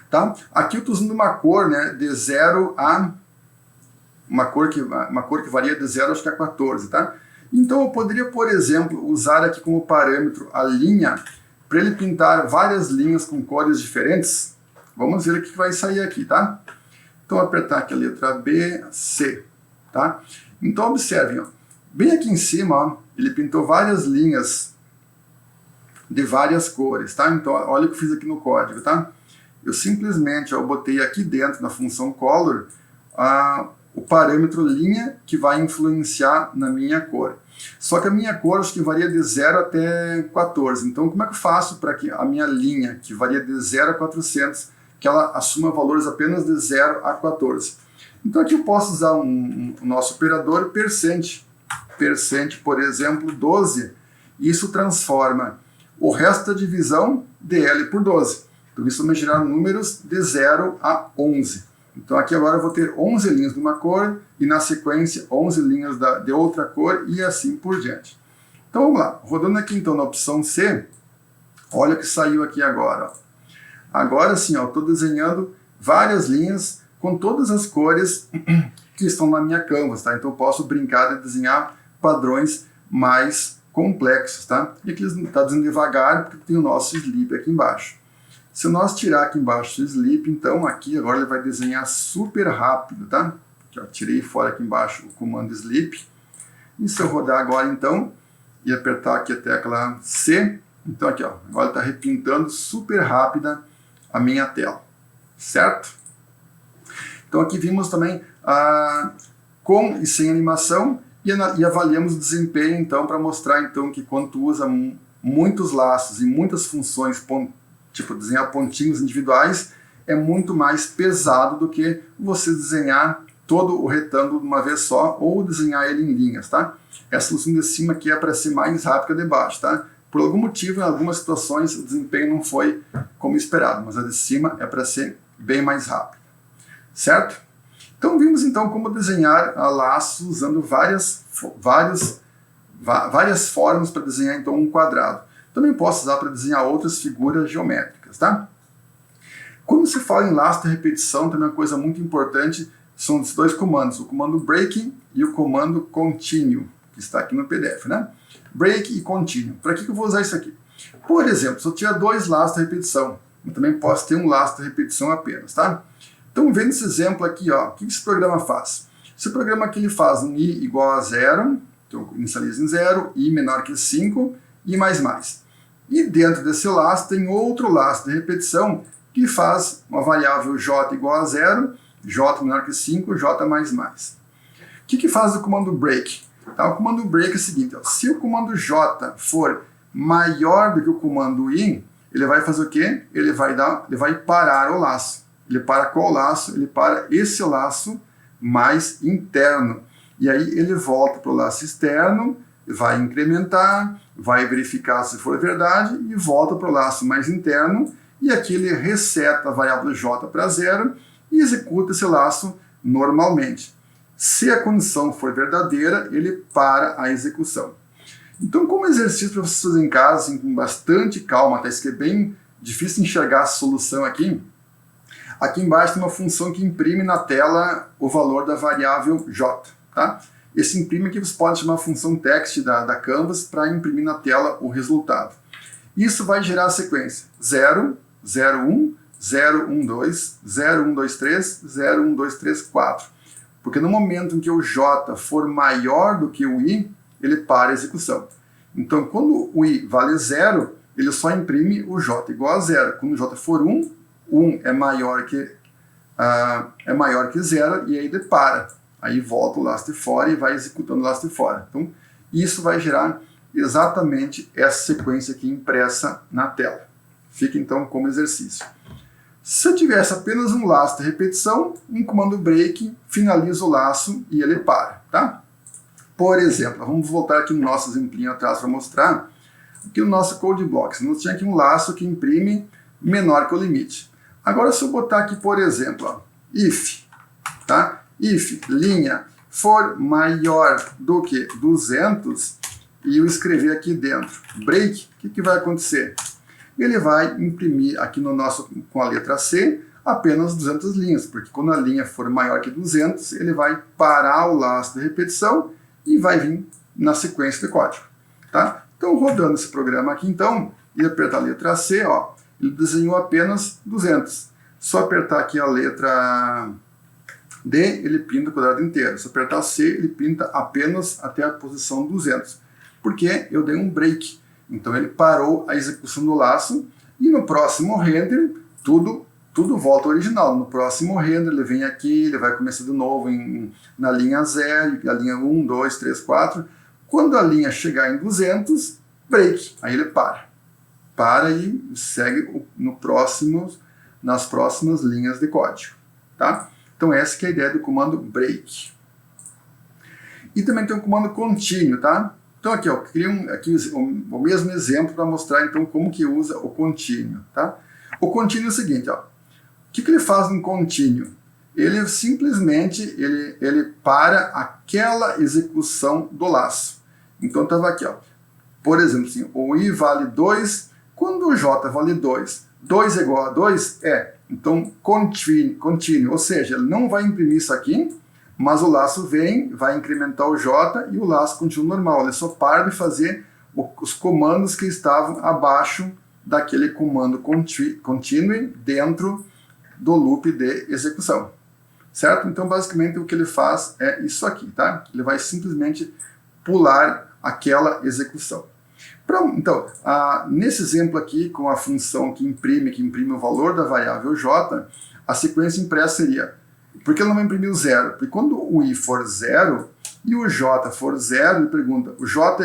Tá? Aqui eu estou usando uma cor, né, de 0 a... Uma cor que varia de 0 acho que a 14, tá? Então eu poderia, por exemplo, usar aqui como parâmetro a linha, para ele pintar várias linhas com cores diferentes. Vamos ver o que vai sair aqui, tá? Então apertar aqui a letra B, C, tá? Então observem, ó, bem aqui em cima, ó, ele pintou várias linhas de várias cores, tá? Então olha o que eu fiz aqui no código, tá? Eu simplesmente eu botei aqui dentro na função color o parâmetro linha que vai influenciar na minha cor. Só que a minha cor acho que varia de 0 até 14. Então como é que eu faço para que a minha linha, que varia de 0 a 400, que ela assuma valores apenas de 0 a 14? Então aqui eu posso usar o nosso operador percent, por exemplo, 12, e isso transforma o resto da divisão de L por 12. Então isso vai gerar números de 0 a 11. Então aqui agora eu vou ter 11 linhas de uma cor e na sequência 11 linhas de outra cor e assim por diante. Então vamos lá, rodando aqui então na opção C, olha o que saiu aqui agora. Ó. Agora sim, estou desenhando várias linhas com todas as cores que estão na minha canvas, tá? Então eu posso brincar de desenhar padrões mais complexos, tá? E aqui ele está desenhando devagar porque tem o nosso sleep aqui embaixo. Se nós tirar aqui embaixo o sleep, então aqui agora ele vai desenhar super rápido, tá? Aqui, ó, tirei fora aqui embaixo o comando sleep. E se eu rodar agora então, e apertar aqui a tecla C, então aqui, ó, agora está repintando super rápida a minha tela, certo? Então aqui vimos também com e sem animação e avaliamos o desempenho então para mostrar então que quando tu usa muitos laços e muitas funções, tipo desenhar pontinhos individuais, é muito mais pesado do que você desenhar todo o retângulo de uma vez só ou desenhar ele em linhas, tá? Essa solução de cima aqui é para ser mais rápida que a de baixo, tá? Por algum motivo, em algumas situações, o desempenho não foi como esperado, mas a de cima é para ser bem mais rápido, certo? Então vimos então como desenhar laços usando várias formas para desenhar então um quadrado. Também posso usar para desenhar outras figuras geométricas, tá? Quando se fala em laço de repetição, também uma coisa muito importante são os dois comandos, o comando break e o comando continue, que está aqui no PDF, né? Break e continue. Para que eu vou usar isso aqui? Por exemplo, se eu tiver dois laços de repetição, eu também posso ter um laço de repetição apenas, tá? Então, vendo esse exemplo aqui, ó, o que esse programa faz? Esse programa aqui ele faz um i igual a 0, então inicializa em 0, i menor que 5, e mais. E dentro desse laço tem outro laço de repetição que faz uma variável j igual a 0, j menor que 5, j mais. O que faz o comando break? Tá, o comando break é o seguinte, ó, se o comando j for maior do que o comando i, ele vai fazer o quê? Ele vai parar o laço. Ele para qual laço? Ele para esse laço mais interno. E aí ele volta para o laço externo, vai incrementar, vai verificar se for verdade e volta para o laço mais interno. E aqui ele reseta a variável j para 0 e executa esse laço normalmente. Se a condição for verdadeira, ele para a execução. Então, como exercício para vocês fazerem em casa, assim, com bastante calma, até isso que é bem difícil enxergar a solução aqui, aqui embaixo tem uma função que imprime na tela o valor da variável j. Tá? Esse imprime aqui você pode chamar a função text da Canvas para imprimir na tela o resultado. Isso vai gerar a sequência 0, 0, 1, 0, 1, 2, 0, 1, 2, 3, 0, 1, 2, 3, 4. Porque no momento em que o J for maior do que o I, ele para a execução. Então, quando o I vale 0, ele só imprime o J igual a 0. Quando o J for 1, 1 é maior que 0 e aí ele para. Aí volta o last for e vai executando o last for. Então, isso vai gerar exatamente essa sequência aqui impressa na tela. Fica então como exercício. Se eu tivesse apenas um laço de repetição, um comando break finaliza o laço e ele para, tá? Por exemplo, vamos voltar aqui no nosso exemplinho atrás para mostrar. Aqui no nosso code blocks, nós tínhamos aqui um laço que imprime menor que o limite. Agora, se eu botar aqui, por exemplo, ó, if, tá? If linha for maior do que 200 e eu escrever aqui dentro break, o que vai acontecer? Ele vai imprimir aqui no nosso, com a letra C, apenas 200 linhas, porque quando a linha for maior que 200, ele vai parar o laço de repetição e vai vir na sequência de código, tá? Então, rodando esse programa aqui, então, e apertar a letra C, ó, ele desenhou apenas 200. Só apertar aqui a letra D, ele pinta o quadrado inteiro. Se apertar C, ele pinta apenas até a posição 200. Porque eu dei um break. Então, ele parou a execução do laço e no próximo render, tudo volta ao original. No próximo render, ele vem aqui, ele vai começar de novo na linha 0, a linha 1, 2, 3, 4. Quando a linha chegar em 200, break. Aí ele para. Para e segue nas próximas linhas de código. Tá? Então essa que é a ideia do comando break. E também tem o comando continue, tá? Então aqui, ó, eu criei o mesmo exemplo para mostrar então como que usa o continue, tá? O continue é o seguinte, ó. O que ele faz no continue? Ele simplesmente ele para aquela execução do laço. Então estava aqui, ó. Por exemplo, assim, o I vale 2, quando o J vale 2, 2 é igual a 2? É. Então, continue, ou seja, ele não vai imprimir isso aqui, mas o laço vai incrementar o J e o laço continua normal. Ele só para de fazer os comandos que estavam abaixo daquele comando continue dentro do loop de execução. Certo? Então, basicamente, o que ele faz é isso aqui, tá? Ele vai simplesmente pular aquela execução. Então, nesse exemplo aqui, com a função que imprime o valor da variável j, a sequência impressa seria, por que ele não vai imprimir o 0? Porque quando o i for 0 e o j for 0, ele pergunta, o j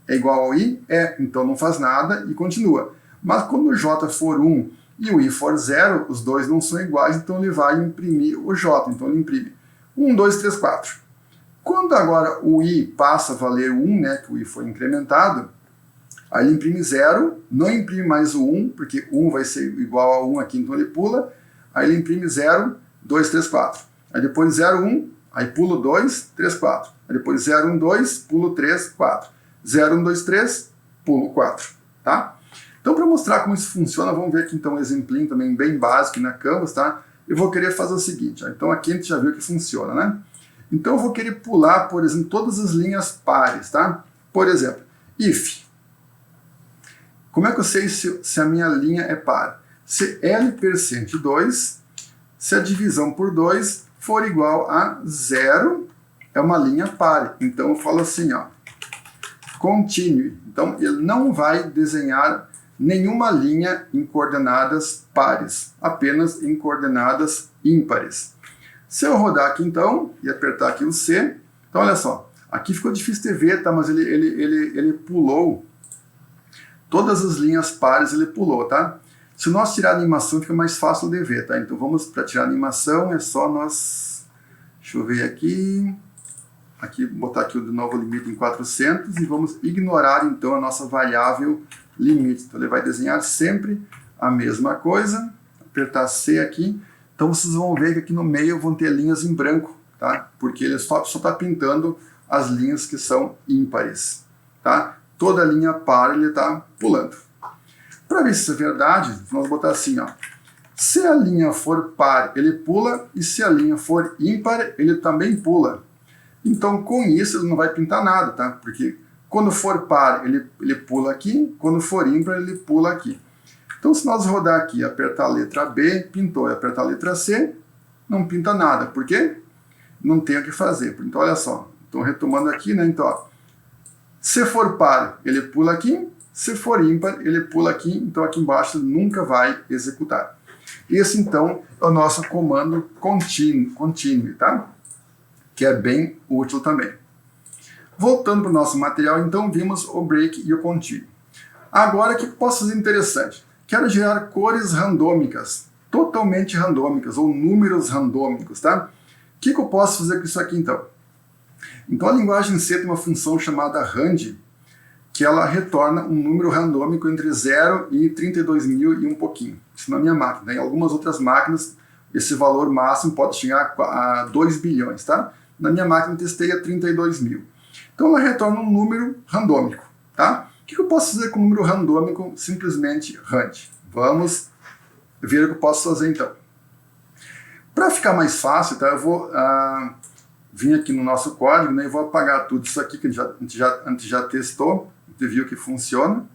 é igual ao i? É, então não faz nada e continua. Mas quando o j for 1 e o i for 0, os dois não são iguais, então ele vai imprimir o j, então ele imprime 1, 2, 3, 4. Quando agora o i passa a valer 1, né, que o i foi incrementado, aí ele imprime 0, não imprime mais o 1, porque 1 vai ser igual a 1 aqui, então ele pula. Aí ele imprime 0, 2, 3, 4. Aí depois 0, 1, aí pulo 2, 3, 4. Aí depois 0, 1, 2, pulo 3, 4. 0, 1, 2, 3, pulo 4. Tá? Então, para mostrar como isso funciona, vamos ver aqui então um exemplinho também bem básico na Canvas, tá? Eu vou querer fazer o seguinte, ó. Então aqui a gente já viu que funciona, né? Então eu vou querer pular, por exemplo, todas as linhas pares, tá? Por exemplo, if. Como é que eu sei se a minha linha é par? Se L%2, se a divisão por 2 for igual a 0, é uma linha par. Então eu falo assim, ó, continue. Então ele não vai desenhar nenhuma linha em coordenadas pares, apenas em coordenadas ímpares. Se eu rodar aqui então, e apertar aqui o C, então olha só, aqui ficou difícil de ver, tá? Mas ele pulou todas as linhas pares, ele pulou, tá? Se nós tirar a animação, fica mais fácil de ver, tá? Então vamos para tirar a animação, é só nós, deixa eu ver aqui, botar aqui de novo o limite em 400 e vamos ignorar então a nossa variável limite. Então ele vai desenhar sempre a mesma coisa, apertar C aqui. Então vocês vão ver que aqui no meio vão ter linhas em branco, tá? Porque ele só está pintando as linhas que são ímpares, tá? Toda linha par ele está pulando. Para ver se isso é verdade, vamos botar assim, ó. Se a linha for par, ele pula, e se a linha for ímpar, ele também pula. Então, com isso, ele não vai pintar nada, tá? Porque quando for par, ele pula aqui, quando for ímpar, ele pula aqui. Então, se nós rodar aqui, apertar a letra B, pintou, e apertar a letra C, não pinta nada. Por quê? Não tem o que fazer. Então, olha só, estou retomando aqui, né? Então, ó, se for par, ele pula aqui, se for ímpar, ele pula aqui, então aqui embaixo ele nunca vai executar. Esse, então, é o nosso comando continue, tá? Que é bem útil também. Voltando para o nosso material, então, vimos o break e o continue. Agora, o que eu posso fazer interessante? Quero gerar cores randômicas, totalmente randômicas, ou números randômicos, tá? O que eu posso fazer com isso aqui, então? Então, a linguagem C tem uma função chamada rand, que ela retorna um número randômico entre 0 e 32.000 e um pouquinho. Isso na minha máquina. Em algumas outras máquinas, esse valor máximo pode chegar a 2 bilhões, tá? Na minha máquina, eu testei a 32.000. Então, ela retorna um número randômico, tá? O que eu posso fazer com o número randômico? Simplesmente rand. Vamos ver o que eu posso fazer, então. Para ficar mais fácil, tá? Eu vou vir aqui no nosso código, né, e vou apagar tudo isso aqui que a gente já testou, a gente viu que funciona.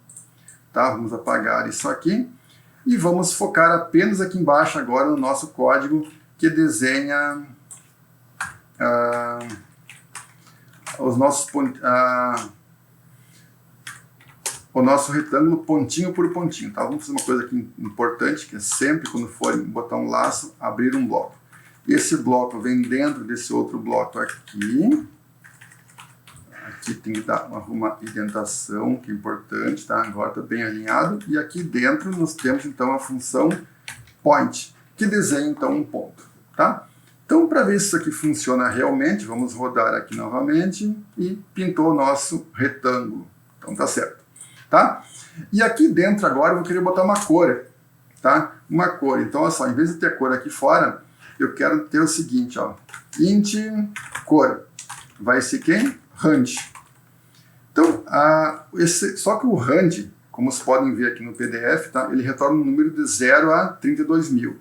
Tá? Vamos apagar isso aqui e vamos focar apenas aqui embaixo agora no nosso código que desenha o nosso retângulo pontinho por pontinho. Tá? Vamos fazer uma coisa aqui importante, que é sempre quando for botar um laço, abrir um bloco. Esse bloco vem dentro desse outro bloco aqui. Aqui tem que dar uma indentação, que é importante, tá? Agora está bem alinhado. E aqui dentro nós temos então a função point, que desenha então um ponto, tá? Então, para ver se isso aqui funciona realmente, vamos rodar aqui novamente e pintou o nosso retângulo. Então tá certo, tá? E aqui dentro agora eu vou querer botar uma cor, tá? Uma cor. Então, olha só, em vez de ter cor aqui fora, eu quero ter o seguinte, ó, int cor. Vai ser quem? Rand. Então, só que o rand, como vocês podem ver aqui no PDF, tá? Ele retorna um número de 0 a 32.000.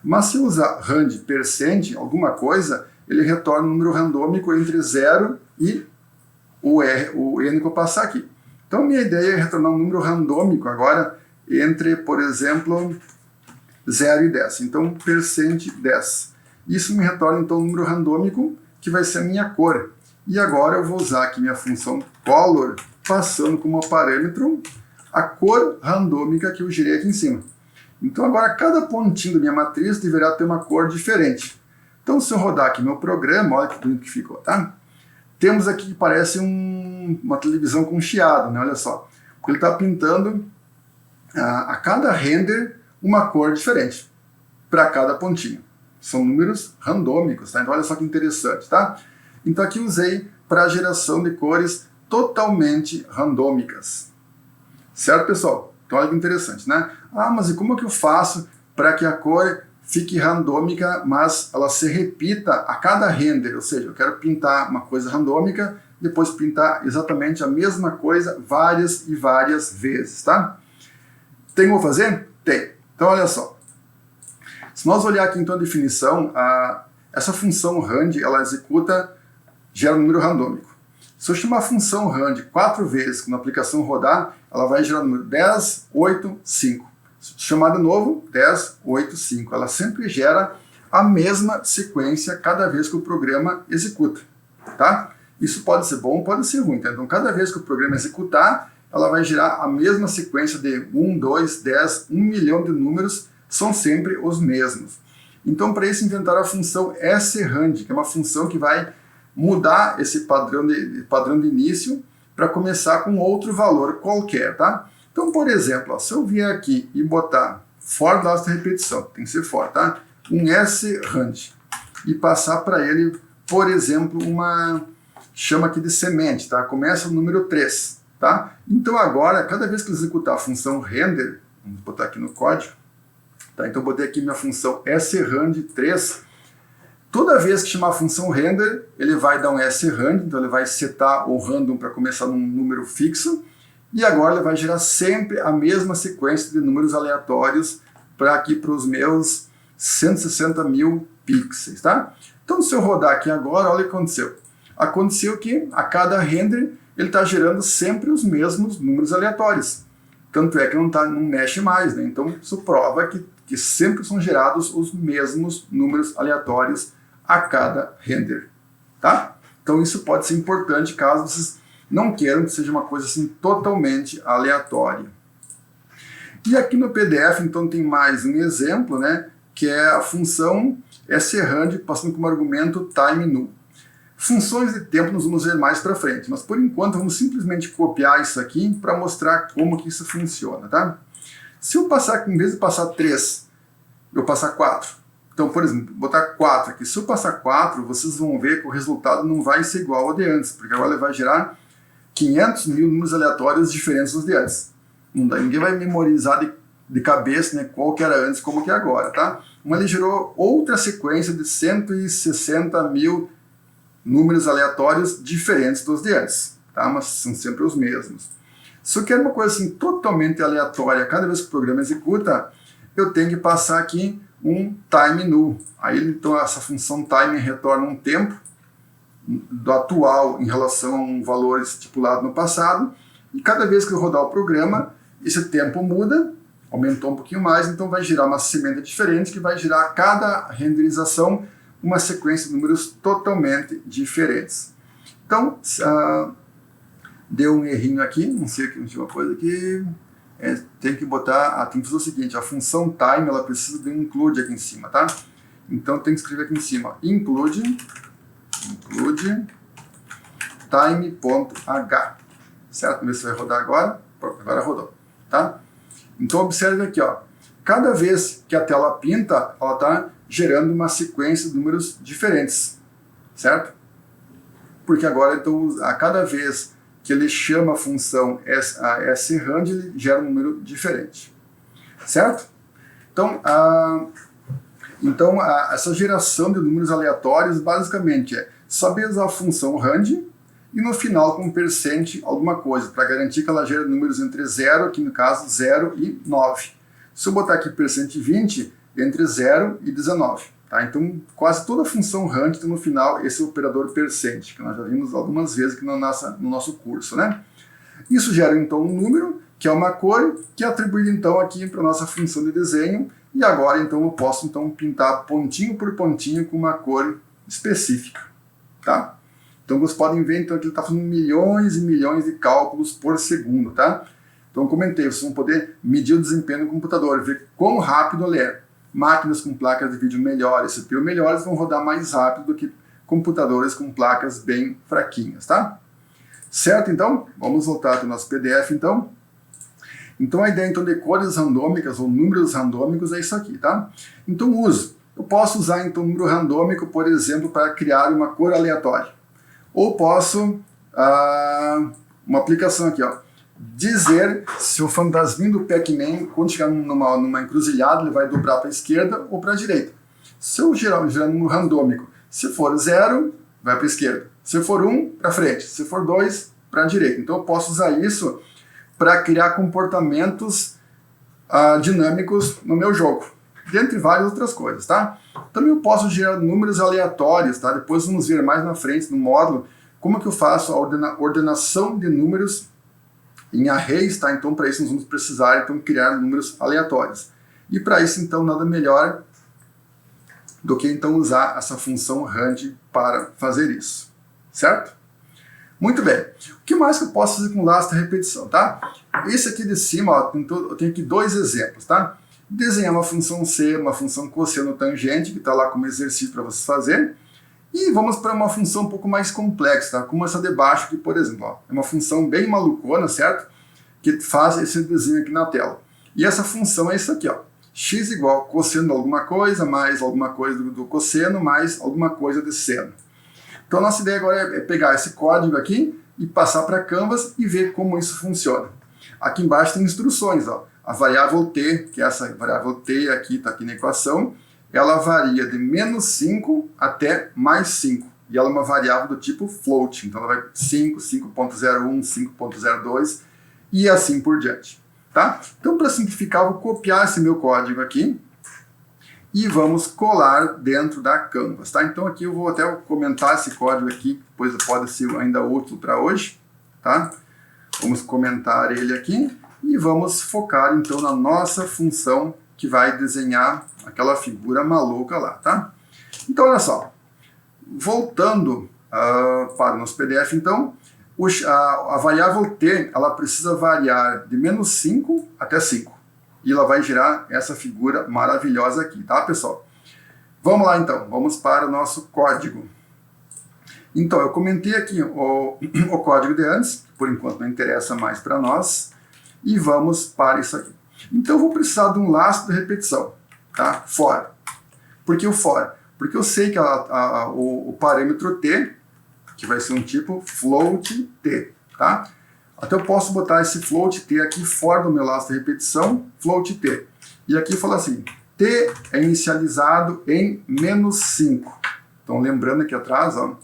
Mas se eu usar rand percent, alguma coisa, ele retorna um número randômico entre 0 e o n que eu passar aqui. Então, minha ideia é retornar um número randômico agora entre, por exemplo, 0 e 10. Então, percent 10. Isso me retorna, então, um número randômico que vai ser a minha cor. E agora eu vou usar aqui minha função color, passando como parâmetro a cor randômica que eu gerei aqui em cima. Então, agora, cada pontinho da minha matriz deverá ter uma cor diferente. Então, se eu rodar aqui meu programa, olha que bonito que ficou, tá? Temos aqui que parece uma televisão com chiado, né? Olha só. Porque ele está pintando a cada render uma cor diferente para cada pontinho. São números randômicos, tá? Então olha só que interessante, tá? Então aqui usei para a geração de cores totalmente randômicas. Certo, pessoal? Então olha que interessante, né? Ah, mas e como que eu faço para que a cor fique randômica, mas ela se repita a cada render? Ou seja, eu quero pintar uma coisa randômica, depois pintar exatamente a mesma coisa várias e várias vezes, tá? Tem como fazer? Tem. Então, olha só. Se nós olhar aqui então a definição, essa função rand, ela gera um número randômico. Se eu chamar a função rand 4 vezes, quando a aplicação rodar, ela vai gerar o número 10, 8, 5. Se chamar de novo, 10, 8, 5. Ela sempre gera a mesma sequência cada vez que o programa executa, tá? Isso pode ser bom, pode ser ruim, tá? Então, cada vez que o programa executar, ela vai gerar a mesma sequência de 1, 2, 10, 1 milhão de números, são sempre os mesmos. Então, para isso, inventaram a função srand, que é uma função que vai mudar esse padrão de início para começar com outro valor qualquer, tá? Então, por exemplo, ó, se eu vier aqui e botar for last repetição, tem que ser for, tá? Um srand, e passar para ele, por exemplo, chama aqui de semente, tá? Começa no número 3. Tá? Então agora, cada vez que eu executar a função render, vamos botar aqui no código, tá? Então eu botei aqui minha função srand3, toda vez que chamar a função render, ele vai dar um srand, então ele vai setar o random para começar num número fixo, e agora ele vai gerar sempre a mesma sequência de números aleatórios para os meus 160 mil pixels, tá? Então se eu rodar aqui agora, olha o que aconteceu. aconteceu que a cada render ele está gerando sempre os mesmos números aleatórios. Tanto é que não mexe mais, né? Então isso prova que sempre são gerados os mesmos números aleatórios a cada render, tá? Então isso pode ser importante caso vocês não queiram que seja uma coisa assim totalmente aleatória. E aqui no PDF, então, tem mais um exemplo, né, que é a função srand passando como argumento time null. Funções de tempo nós vamos ver mais para frente, mas por enquanto vamos simplesmente copiar isso aqui para mostrar como que isso funciona, tá? Se eu passar, em vez de passar 3, eu passar 4. Então, por exemplo, botar 4 aqui. Se eu passar 4, vocês vão ver que o resultado não vai ser igual ao de antes, porque agora ele vai gerar 500 mil números aleatórios diferentes dos de antes. Ninguém vai memorizar de cabeça, né, qual que era antes e como que é agora, tá? Mas ele gerou outra sequência de 160 mil números aleatórios diferentes dos de antes, tá? Mas são sempre os mesmos. Se eu quero uma coisa assim totalmente aleatória, cada vez que o programa executa, eu tenho que passar aqui um time null. Aí então essa função time retorna um tempo do atual em relação a um valor estipulado no passado, e cada vez que eu rodar o programa, esse tempo muda, aumentou um pouquinho mais, então vai gerar uma semente diferente que vai gerar a cada renderização uma sequência de números totalmente diferentes. Então, deu um errinho aqui, não sei o que, tinha uma coisa aqui, tem que botar, tem que fazer o seguinte, a função time, ela precisa de um include aqui em cima, tá? Então tem que escrever aqui em cima, ó, include time.h, certo? Vamos ver se vai rodar agora. Pronto, agora rodou, tá? Então observe aqui, ó, cada vez que a tela pinta, ela está gerando uma sequência de números diferentes, certo? Porque agora, então, a cada vez que ele chama a função srand, ele gera um número diferente, certo? Então, essa geração de números aleatórios basicamente é saber usar a função rand e no final com percent alguma coisa, para garantir que ela gera números entre 0, aqui no caso 0 e 9. Se eu botar aqui percent 20, entre 0 e 19. Tá? Então, quase toda a função rand tem no final esse operador percent, que nós já vimos algumas vezes aqui no nosso curso, né? Isso gera então um número, que é uma cor, que é atribuído então aqui para a nossa função de desenho, e agora então eu posso então pintar pontinho por pontinho com uma cor específica, tá? Então vocês podem ver então que ele está fazendo milhões e milhões de cálculos por segundo, tá? Então eu comentei, vocês vão poder medir o desempenho do computador, ver quão rápido ele é. Máquinas com placas de vídeo melhores, CPU melhores, vão rodar mais rápido do que computadores com placas bem fraquinhas, tá? Certo, então? Vamos voltar para o nosso PDF, então. Então a ideia então, de cores randômicas ou números randômicos é isso aqui, tá? Então uso. Eu posso usar então um número randômico, por exemplo, para criar uma cor aleatória. Ou posso, uma aplicação aqui, ó, dizer se o fantasminho do Pac-Man, quando chegar numa encruzilhada, ele vai dobrar para a esquerda ou para a direita. Se eu gerar um número randômico, se for 0, vai para a esquerda. Se for 1, para frente. Se for 2, para a direita. Então eu posso usar isso para criar comportamentos dinâmicos no meu jogo, dentre várias outras coisas, tá? Também eu posso gerar números aleatórios, tá? Depois vamos ver mais na frente no módulo como que eu faço a ordenação de números em arrays, tá? Então para isso nós vamos precisar então criar números aleatórios. E para isso então nada melhor do que então usar essa função rand para fazer isso, certo? Muito bem. O que mais que eu posso fazer com lastro repetição, tá? Esse aqui de cima, ó, eu tenho aqui dois exemplos, tá? Desenhar uma função C, uma função cosseno tangente, que está lá como exercício para vocês fazerem. E vamos para uma função um pouco mais complexa, tá? Como essa de baixo aqui, por exemplo. Ó. É uma função bem malucona, certo? Que faz esse desenho aqui na tela. E essa função é isso aqui, ó. X igual cosseno de alguma coisa, mais alguma coisa do cosseno, mais alguma coisa de seno. Então a nossa ideia agora é pegar esse código aqui e passar para Canvas e ver como isso funciona. Aqui embaixo tem instruções, ó. A variável t, que é essa variável t aqui, está aqui na equação, ela varia de -5 até +5. E ela é uma variável do tipo float. Então ela vai 5, 5.01, 5.02 e assim por diante. Tá? Então para simplificar, eu vou copiar esse meu código aqui e vamos colar dentro da Canvas, tá? Então aqui eu vou até comentar esse código aqui, pois pode ser ainda útil para hoje, tá? Vamos comentar ele aqui e vamos focar então na nossa função que vai desenhar aquela figura maluca lá, tá? Então olha só, voltando para o nosso PDF então, a variável t, ela precisa variar de -5 até 5. E ela vai gerar essa figura maravilhosa aqui, tá, pessoal? Vamos lá, então. Vamos para o nosso código. Então, eu comentei aqui o código de antes, por enquanto não interessa mais para nós. E vamos para isso aqui. Então, eu vou precisar de um laço de repetição, tá? For. Por que o for? Porque eu sei que o parâmetro t, que vai ser um tipo float t, tá? Até eu posso botar esse float t aqui fora do meu laço de repetição, float t. E aqui fala assim, t é inicializado em -5. Então lembrando aqui atrás, ó,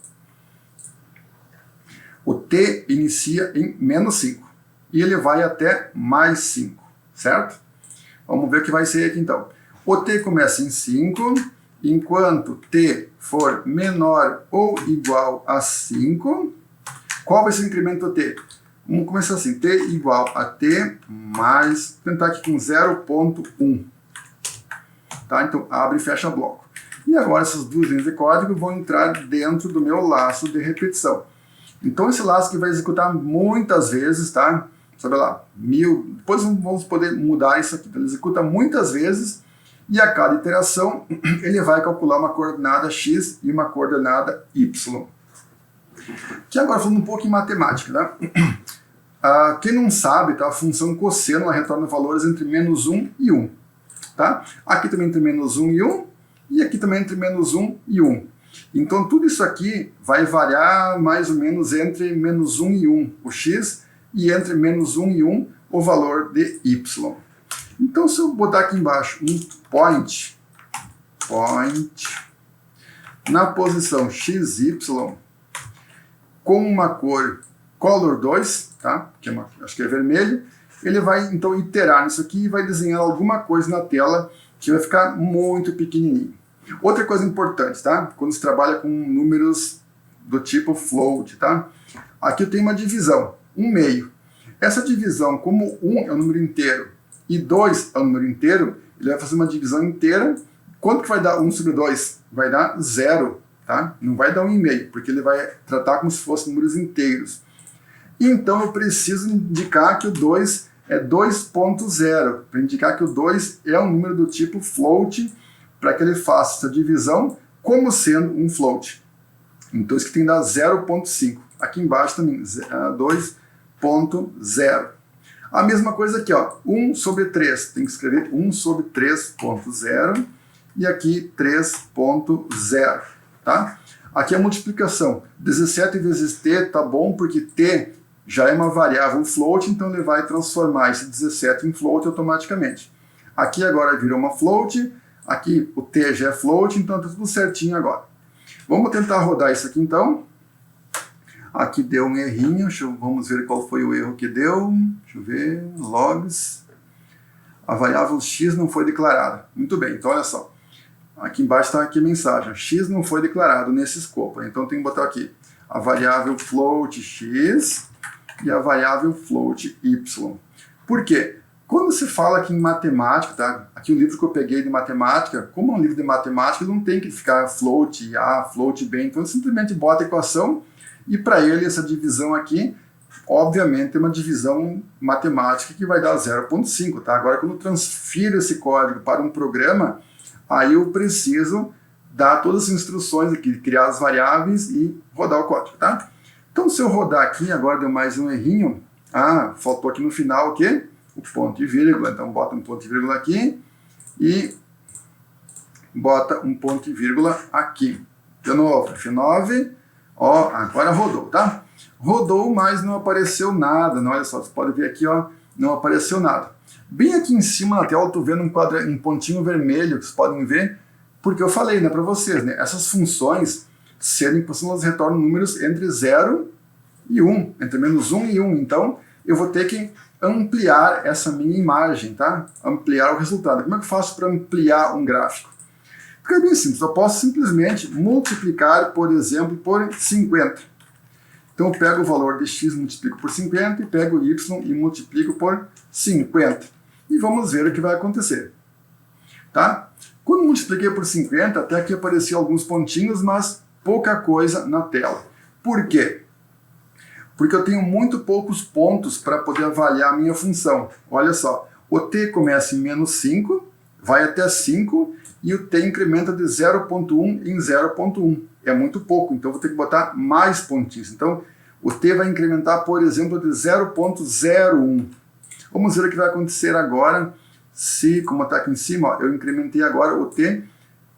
o t inicia em -5 e ele vai até +5, certo? Vamos ver o que vai ser aqui então. O t começa em 5, enquanto t for menor ou igual a 5, qual vai ser o incremento do t? Vamos começar assim, t igual a t mais, vou tentar aqui com 0.1. Tá? Então, abre e fecha bloco. E agora essas duas linhas de código vão entrar dentro do meu laço de repetição. Então, esse laço que vai executar muitas vezes, tá? Sabe lá, 1000, depois vamos poder mudar isso aqui. Então, ele executa muitas vezes e a cada iteração ele vai calcular uma coordenada x e uma coordenada y. Que agora falando um pouco em matemática, tá? Quem não sabe, tá? A função cosseno ela retorna valores entre -1 e 1. Tá? Aqui também entre -1 e 1, e aqui também entre -1 e 1. Então tudo isso aqui vai variar mais ou menos entre -1 e 1 o x, e entre -1 e 1 o valor de y. Então se eu botar aqui embaixo um point na posição xy com uma cor color 2, tá? Que acho que é vermelho, ele vai então iterar nisso aqui e vai desenhar alguma coisa na tela que vai ficar muito pequenininho. Outra coisa importante, tá? Quando se trabalha com números do tipo float, tá? Aqui eu tenho uma divisão, 1/2. Essa divisão, como 1 é um número inteiro e 2 é um número inteiro, ele vai fazer uma divisão inteira. Quanto que vai dar 1 sobre 2? Vai dar 0, tá? Não vai dar 1/2, porque ele vai tratar como se fossem números inteiros. Então eu preciso indicar que o 2 é 2.0, para indicar que o 2 é um número do tipo float, para que ele faça essa divisão como sendo um float. Então isso que tem que dar 0.5. Aqui embaixo também, 2.0. A mesma coisa aqui, ó, 1 sobre 3, tem que escrever 1 sobre 3.0 e aqui 3.0, tá? Aqui a multiplicação, 17 vezes t tá bom, porque t já é uma variável float, então ele vai transformar esse 17 em float automaticamente. Aqui agora virou uma float, aqui o t já é float, então tá tudo certinho agora. Vamos tentar rodar isso aqui então. Aqui deu um errinho, vamos ver qual foi o erro que deu. Deixa eu ver, logs. A variável x não foi declarada. Muito bem, então olha só. Aqui embaixo está aqui a mensagem, x não foi declarado nesse escopo. Então tem que botar aqui a variável float x e a variável float y. Por quê? Quando se fala aqui em matemática, tá? Aqui o livro que eu peguei de matemática, como é um livro de matemática, não tem que ficar float A, float B, então simplesmente bota a equação e para ele essa divisão aqui, obviamente é uma divisão matemática que vai dar 0.5, tá? Agora quando eu transfiro esse código para um programa, aí eu preciso dar todas as instruções aqui, criar as variáveis e rodar o código, tá? Então se eu rodar aqui, agora deu mais um errinho, faltou aqui no final o quê? O ponto e vírgula, então bota um ponto e vírgula aqui e bota um ponto e vírgula aqui. De novo, F9, ó, agora rodou, tá? Rodou, mas não apareceu nada, não, olha só, você pode ver aqui, ó, não apareceu nada. Bem aqui em cima na tela eu estou vendo um pontinho vermelho, que vocês podem ver, porque eu falei, né, para vocês, né, essas funções, elas retornam números entre 0 e 1, entre -1 e 1, então eu vou ter que ampliar essa minha imagem, tá? Ampliar o resultado. Como é que eu faço para ampliar um gráfico? Fica bem simples, eu posso simplesmente multiplicar, por exemplo, por 50. Então eu pego o valor de x, multiplico por 50, e pego y e multiplico por 50. E vamos ver o que vai acontecer. Tá? Quando multipliquei por 50, até aqui apareciam alguns pontinhos, mas pouca coisa na tela. Por quê? Porque eu tenho muito poucos pontos para poder avaliar a minha função. Olha só, o t começa em menos 5, vai até 5, e o t incrementa de 0,1 em 0,1. É muito pouco, então vou ter que botar mais pontinhos. Então, o t vai incrementar, por exemplo, de 0,01. Vamos ver o que vai acontecer agora, se, como está aqui em cima, ó, eu incrementei agora o t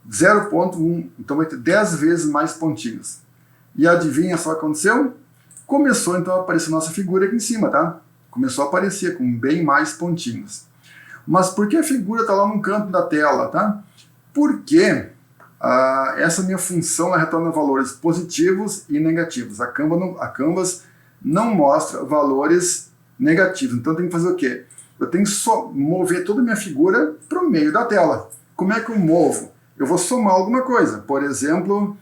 0,1, então vai ter 10 vezes mais pontinhos. E adivinha só o que aconteceu? Começou então a aparecer nossa figura aqui em cima, tá? Começou a aparecer com bem mais pontinhos. Mas por que a figura está lá no canto da tela, tá? Porque essa minha função ela retorna valores positivos e negativos. A Canvas não mostra valores negativos. Então eu tenho que fazer o quê? Eu tenho que só mover toda a minha figura para o meio da tela. Como é que eu movo? Eu vou somar alguma coisa. Por exemplo,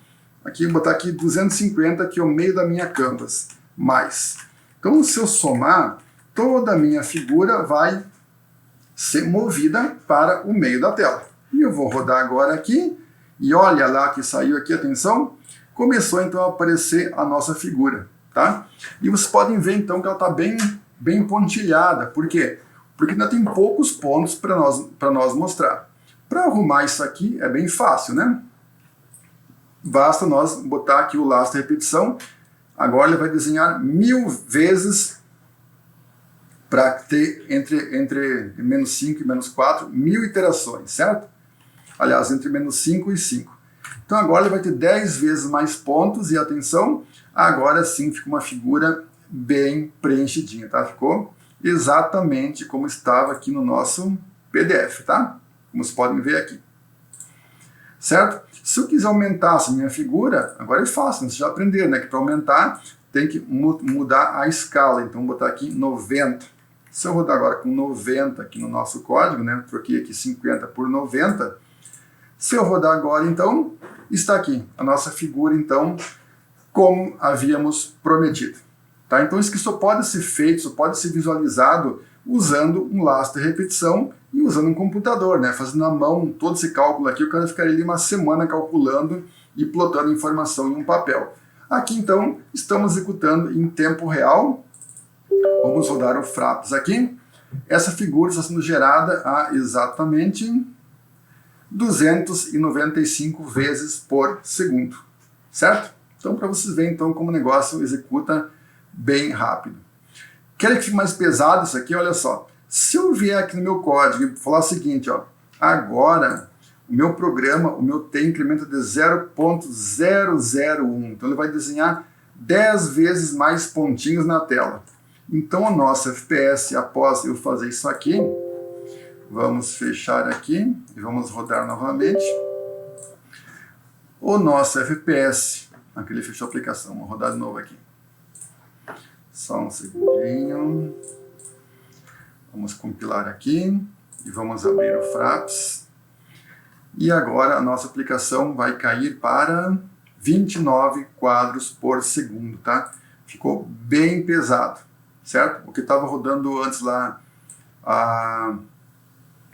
aqui vou botar aqui 250, que é o meio da minha Canvas. Mais. Então se eu somar, toda a minha figura vai ser movida para o meio da tela. E eu vou rodar agora aqui, e olha lá que saiu aqui, atenção, começou então a aparecer a nossa figura, tá? E vocês podem ver então que ela está bem pontilhada. Por quê? Porque ainda tem poucos pontos para nós mostrar. Para arrumar isso aqui é bem fácil, né? Basta nós botar aqui o laço de repetição. Agora ele vai desenhar 1000 vezes para ter entre menos 5 e menos 4, 1000 iterações, certo? Aliás, entre menos 5 e 5. Então agora ele vai ter 10 vezes mais pontos, e atenção, agora sim fica uma figura bem preenchidinha, tá? Ficou exatamente como estava aqui no nosso PDF, tá? Como vocês podem ver aqui. Certo? Se eu quiser aumentar essa minha figura, agora é fácil, vocês já aprenderam, né? Que para aumentar tem que mudar a escala. Então vou botar aqui 90. Se eu rodar agora com 90 aqui no nosso código, né? Troquei aqui 50 por 90. Se eu rodar agora, então, está aqui a nossa figura, então, como havíamos prometido. Tá? Então isso aqui só pode ser feito, só pode ser visualizado usando um laço de repetição e usando um computador, né? Fazendo à mão todo esse cálculo aqui, o cara ficaria ali uma semana calculando e plotando informação em um papel. Aqui, então, estamos executando em tempo real. Vamos rodar o Fraps aqui. Essa figura está sendo gerada a exatamente 295 vezes por segundo, certo? Então, para vocês verem então, como o negócio executa bem rápido. Querem que fique mais pesado isso aqui? Olha só. Se eu vier aqui no meu código e falar o seguinte, ó, agora o meu programa, o meu t incrementa de 0,001. Então ele vai desenhar 10 vezes mais pontinhos na tela. Então o nosso FPS, após eu fazer isso aqui, vamos fechar aqui e vamos rodar novamente. O nosso FPS, aqui ele fechou a aplicação, vou rodar de novo aqui. Só um segundinho. Vamos compilar aqui e vamos abrir o Fraps. E agora a nossa aplicação vai cair para 29 quadros por segundo, tá? Ficou bem pesado, certo? O que estava rodando antes lá a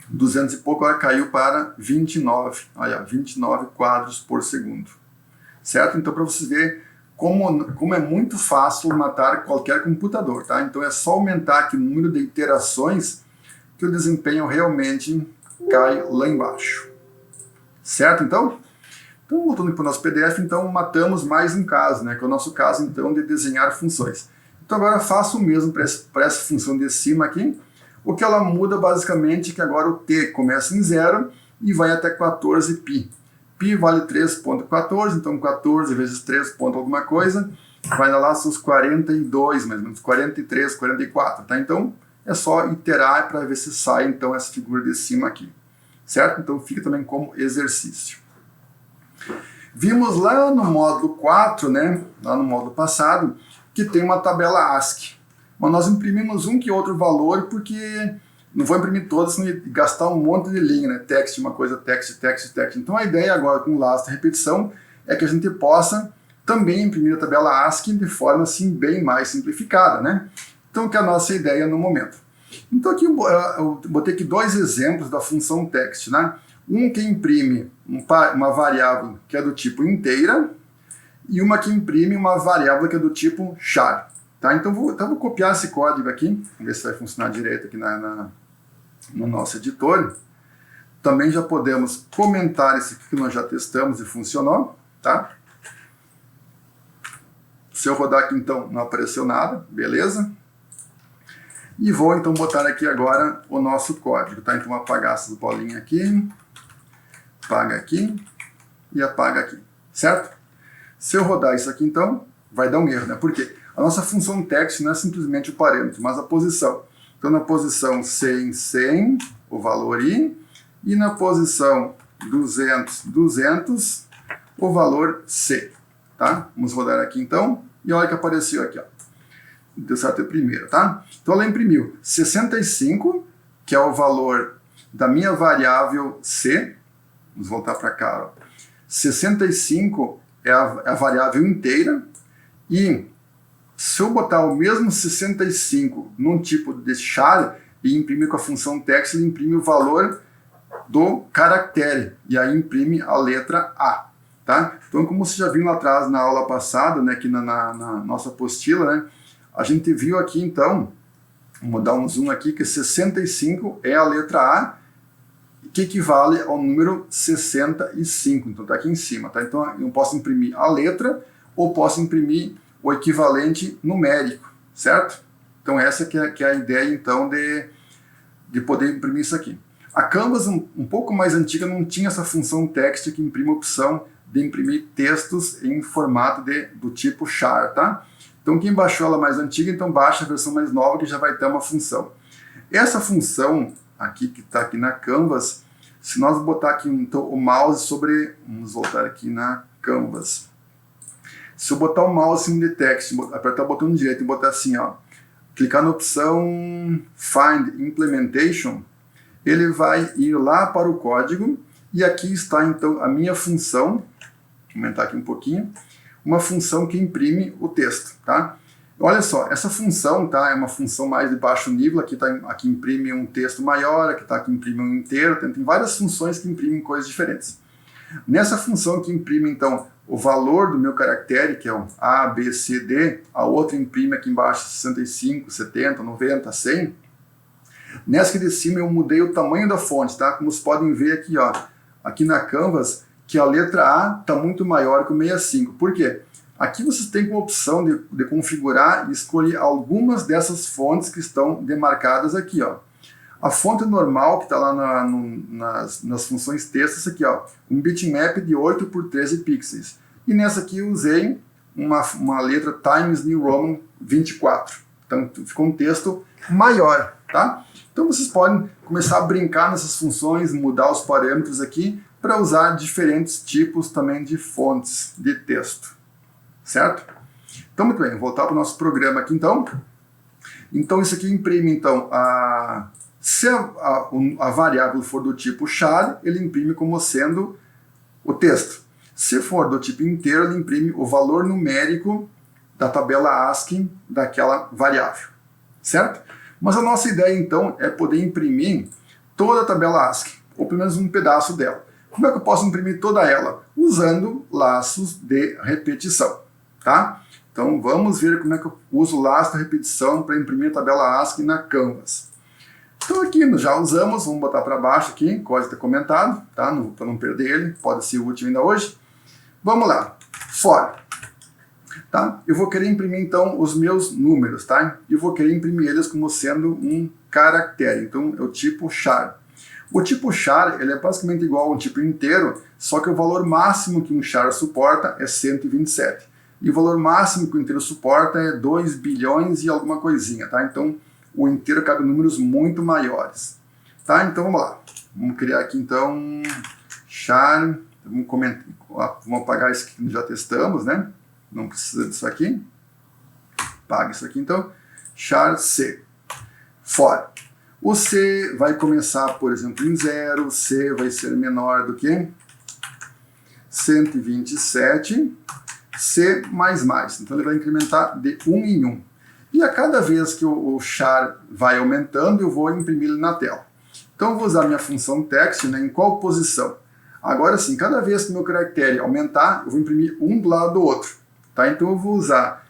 200 e pouco, agora caiu para 29, olha, 29 quadros por segundo, certo? Então para vocês verem como é muito fácil matar qualquer computador, tá? Então é só aumentar aqui o número de iterações que o desempenho realmente cai lá embaixo. Certo, então? Então, voltando para o nosso PDF, então matamos mais um caso, né? Que é o nosso caso, então, de desenhar funções. Então agora faço o mesmo para essa função de cima aqui. O que ela muda basicamente é que agora o t começa em 0 e vai até 14π. Π vale 3,14, então 14 vezes 3 ponto alguma coisa, vai dar lá seus 42, mais ou menos, 43, 44, tá? Então é só iterar para ver se sai então essa figura de cima aqui, certo? Então fica também como exercício. Vimos lá no módulo 4, né, lá no módulo passado, que tem uma tabela ASCII. Mas nós imprimimos um que outro valor porque não vou imprimir todas e gastar um monte de linha, né? Text, uma coisa, text. Então a ideia agora com o lastro e repetição é que a gente possa também imprimir a tabela ASCII de forma assim bem mais simplificada, né? Então que é a nossa ideia no momento. Então aqui eu botei aqui dois exemplos da função text, né? Um que imprime uma variável que é do tipo inteira e uma que imprime uma variável que é do tipo char. Tá? Então vou copiar esse código aqui, vamos ver se vai funcionar direito aqui no nosso editor. Também já podemos comentar esse aqui que nós já testamos e funcionou. Tá? Se eu rodar aqui então não apareceu nada, beleza? E vou então botar aqui agora o nosso código. Tá? Então vou apagar essas bolinhas aqui, apaga aqui e apaga aqui, certo? Se eu rodar isso aqui então, vai dar um erro, né? Por quê? A nossa função text não é simplesmente o parâmetro, mas a posição. Então, na posição 100, 100, o valor i, e na posição 200, 200, o valor c. Tá? Vamos rodar aqui, então, e olha que apareceu aqui. Ó. Deu certo o primeiro, tá? Então, ela imprimiu 65, que é o valor da minha variável c. Vamos voltar para cá. Ó. 65 é a variável inteira, e se eu botar o mesmo 65 num tipo de char e imprimir com a função text, ele imprime o valor do caractere, e aí imprime a letra A. Tá? Então, como você já viu lá atrás na aula passada, né, aqui na nossa apostila, né, a gente viu aqui então, vou dar um zoom aqui, que 65 é a letra A, que equivale ao número 65, então está aqui em cima. Tá? Então eu posso imprimir a letra ou posso imprimir o equivalente numérico, certo? Então essa que é a ideia então de poder imprimir isso aqui. A Canvas um pouco mais antiga não tinha essa função text que imprime a opção de imprimir textos em formato do tipo char, tá? Então quem baixou ela mais antiga, então baixa a versão mais nova que já vai ter uma função. Essa função aqui que está aqui na Canvas, se nós botar aqui então, o mouse sobre, vamos voltar aqui na Canvas. Se eu botar o mouse em text, apertar o botão direito e botar assim, ó, clicar na opção Find Implementation, ele vai ir lá para o código e aqui está então a minha função, vou aumentar aqui um pouquinho, uma função que imprime o texto, tá? Olha só, essa função, tá, é uma função mais de baixo nível, aqui imprime um texto maior, aqui imprime um inteiro, tem várias funções que imprimem coisas diferentes. Nessa função que imprime, então, o valor do meu caractere, que é o A, B, C, D, a outra imprime aqui embaixo 65, 70, 90, 100. Nessa aqui de cima eu mudei o tamanho da fonte, tá? Como vocês podem ver aqui, ó, aqui na Canvas, que a letra A está muito maior que o 65. Por quê? Aqui vocês têm a opção de configurar e escolher algumas dessas fontes que estão demarcadas aqui, ó. A fonte normal, que está lá nas funções texto, essa aqui, ó, um bitmap de 8 por 13 pixels. E nessa aqui eu usei uma letra Times New Roman 24. Então ficou um texto maior, tá? Então vocês podem começar a brincar nessas funções, mudar os parâmetros aqui, para usar diferentes tipos também de fontes de texto. Certo? Então, muito bem, vou voltar para o nosso programa aqui, então. Então, isso aqui imprime, então, se a variável for do tipo char, ele imprime como sendo o texto. Se for do tipo inteiro, ele imprime o valor numérico da tabela ASCII daquela variável. Certo? Mas a nossa ideia, então, é poder imprimir toda a tabela ASCII, ou pelo menos um pedaço dela. Como é que eu posso imprimir toda ela? Usando laços de repetição. Tá? Então vamos ver como é que eu uso o laço de repetição para imprimir a tabela ASCII na Canvas. Então aqui nós já usamos, vamos botar para baixo aqui, pode ter comentado, tá? Para não perder ele, pode ser útil ainda hoje. Vamos lá, for. Tá? Eu vou querer imprimir então os meus números, tá? E eu vou querer imprimir eles como sendo um caractere, então é o tipo char. O tipo char ele é basicamente igual ao tipo inteiro, só que o valor máximo que um char suporta é 127. E o valor máximo que o inteiro suporta é 2 bilhões e alguma coisinha, tá? Então, o inteiro cabe em números muito maiores. Tá? Então, vamos lá. Vamos criar aqui, então, char. Vamos apagar isso que já testamos, né? Não precisa disso aqui. Apaga isso aqui, então. Char C. For. O C vai começar, por exemplo, em 0, C vai ser menor do que 127, C++. Então ele vai incrementar de 1 em 1. E a cada vez que o char vai aumentando, eu vou imprimir ele na tela. Então eu vou usar minha função text, né, em qual posição? Agora sim, cada vez que o meu caractere aumentar, eu vou imprimir um do lado do outro. Tá? Então eu vou usar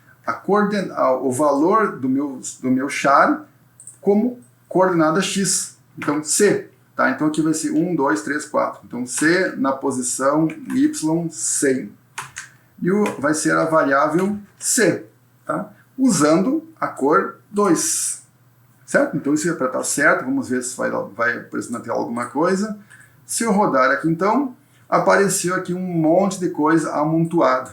o valor do meu char como coordenada x. Então C. Tá? Então aqui vai ser 1, 2, 3, 4. Então C na posição y 100. E vai ser a variável C. Tá? Usando a cor 2. Certo? Então isso é para estar certo. Vamos ver se vai aparecer na tela alguma coisa. Se eu rodar aqui então, apareceu aqui um monte de coisa amontoada.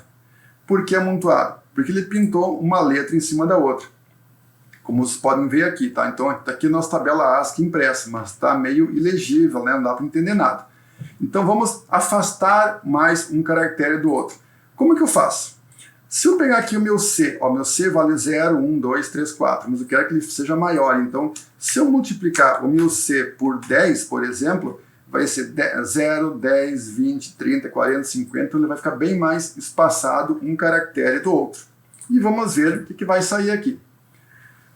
Por que amontoado? Porque ele pintou uma letra em cima da outra. Como vocês podem ver aqui, tá? Então está aqui a nossa tabela ASCII impressa, mas está meio ilegível, né? Não dá para entender nada. Então vamos afastar mais um caractere do outro. Como é que eu faço? Se eu pegar aqui o meu C, ó, meu C vale 0, 1, 2, 3, 4, mas eu quero que ele seja maior. Então, se eu multiplicar o meu C por 10, por exemplo, vai ser 0, 10, 20, 30, 40, 50, então ele vai ficar bem mais espaçado um caractere do outro. E vamos ver o que vai sair aqui.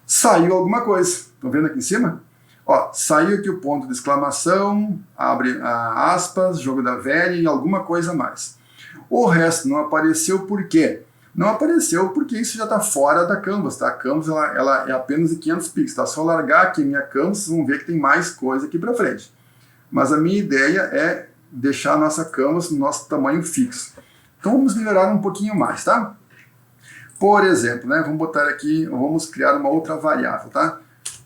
Saiu alguma coisa. Estão vendo aqui em cima? Ó, saiu aqui o ponto de exclamação, abre aspas, jogo da velha e alguma coisa a mais. O resto não apareceu por quê? Não apareceu porque isso já está fora da Canvas, tá? A Canvas ela é apenas de 500 pixels, tá? Se eu largar aqui a minha Canvas, vocês vão ver que tem mais coisa aqui para frente. Mas a minha ideia é deixar a nossa Canvas no nosso tamanho fixo. Então vamos melhorar um pouquinho mais, tá? Por exemplo, né, vamos botar aqui, vamos criar uma outra variável, tá?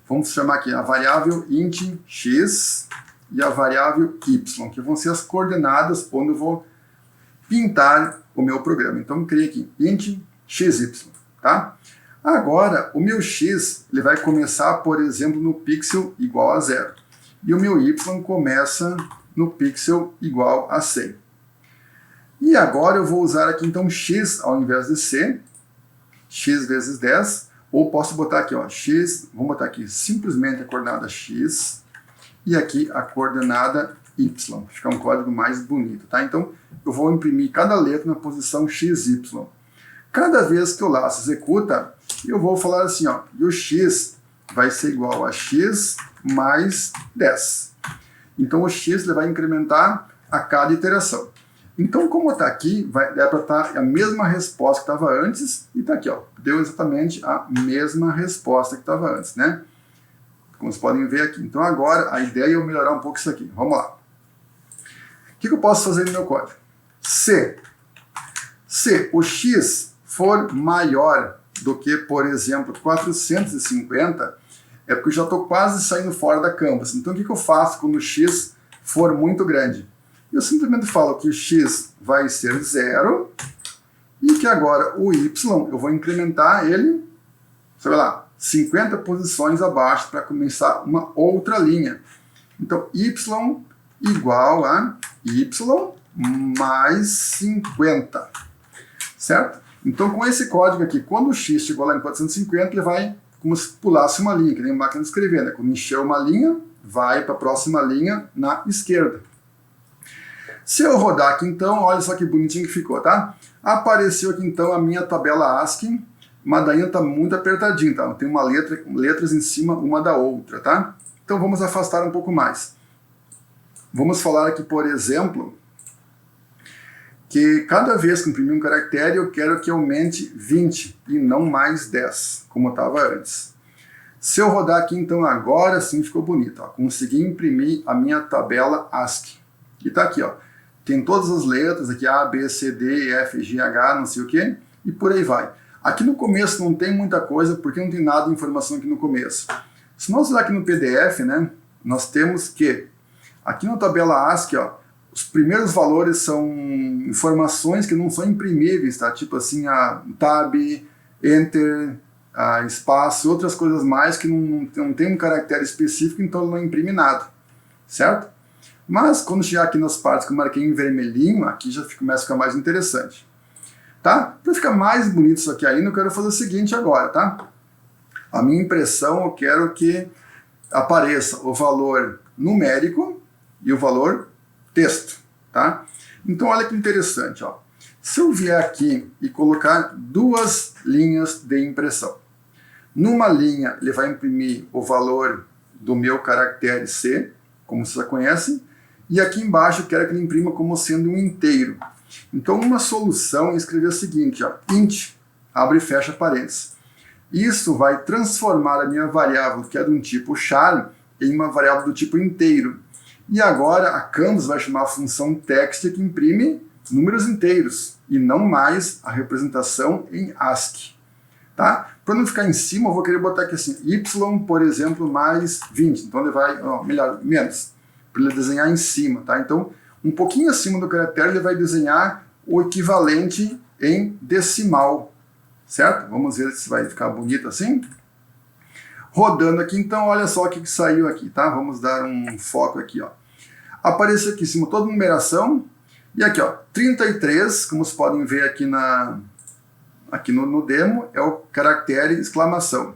Vamos chamar aqui a variável int x e a variável y, que vão ser as coordenadas onde eu vou pintar o meu programa. Então, eu criei aqui int xy, tá? Agora, o meu x ele vai começar, por exemplo, no pixel igual a 0. E o meu y começa no pixel igual a 100. E agora eu vou usar aqui, então, x ao invés de c, x vezes 10, ou posso botar aqui, ó, x, vamos botar aqui simplesmente a coordenada x e aqui a coordenada y, ficar um código mais bonito, tá? Então, eu vou imprimir cada letra na posição xy. Cada vez que o laço executa, eu vou falar assim, ó, e o x vai ser igual a x mais 10. Então, o x ele vai incrementar a cada iteração. Então, como está aqui, é para estar a mesma resposta que estava antes, e está aqui, ó, deu exatamente a mesma resposta que estava antes, né? Como vocês podem ver aqui. Então, agora, a ideia é eu melhorar um pouco isso aqui. Vamos lá. O que eu posso fazer no meu código? Se o x for maior do que, por exemplo, 450, é porque eu já estou quase saindo fora da Canvas. Então, o que eu faço quando o x for muito grande? Eu simplesmente falo que o x vai ser 0 e que agora o y eu vou incrementar ele, sei lá, 50 posições abaixo para começar uma outra linha. Então, y igual a y mais 50, certo? Então, com esse código aqui, quando o x chegou lá em 450, ele vai como se pulasse uma linha, que nem máquina de escrever, né? Quando encher uma linha, vai para a próxima linha na esquerda. Se eu rodar aqui então, olha só que bonitinho que ficou, tá? Apareceu aqui então a minha tabela ASCII, mas daí está muito apertadinho, tá? Tem uma letras em cima uma da outra, tá? Então vamos afastar um pouco mais. Vamos falar aqui, por exemplo, que cada vez que imprimir um caractere eu quero que aumente 20 e não mais 10, como estava antes. Se eu rodar aqui então, agora sim ficou bonito, ó. Consegui imprimir a minha tabela ASCII. E tá aqui, ó. Tem todas as letras aqui, A, B, C, D, E, F, G, H, não sei o que, e por aí vai. Aqui no começo não tem muita coisa, porque não tem nada de informação aqui no começo. Se nós olhar aqui no PDF, né, nós temos que, aqui na tabela ASCII, ó, os primeiros valores são informações que não são imprimíveis, tá? Tipo assim, a Tab, Enter, a espaço, outras coisas mais que não tem um caractere específico, então ele não imprime nada, certo? Mas quando chegar aqui nas partes que eu marquei em vermelhinho, aqui já começa a ficar mais interessante. Tá? Para ficar mais bonito isso aqui ainda, eu quero fazer o seguinte agora, tá? A minha impressão, eu quero que apareça o valor numérico e o valor texto, tá? Então olha que interessante, ó. Se eu vier aqui e colocar duas linhas de impressão, numa linha ele vai imprimir o valor do meu caractere C, como vocês já conhecem, e aqui embaixo eu quero que ele imprima como sendo um inteiro. Então uma solução é escrever o seguinte, ó, int, abre e fecha parênteses. Isso vai transformar a minha variável, que é de um tipo char, em uma variável do tipo inteiro. E agora a Canvas vai chamar a função text que imprime números inteiros, e não mais a representação em ASCII. Tá? Para não ficar em cima, eu vou querer botar aqui assim, y, por exemplo, mais 20. Então ele vai, menos, para ele desenhar em cima. Tá? Então, um pouquinho acima do caractere, ele vai desenhar o equivalente em decimal. Certo? Vamos ver se vai ficar bonito assim. Rodando aqui, então, olha só o que saiu aqui. Tá? Vamos dar um foco aqui. Ó. Apareceu aqui em cima toda a numeração. E aqui, ó, 33, como vocês podem ver aqui no demo, é o caractere exclamação.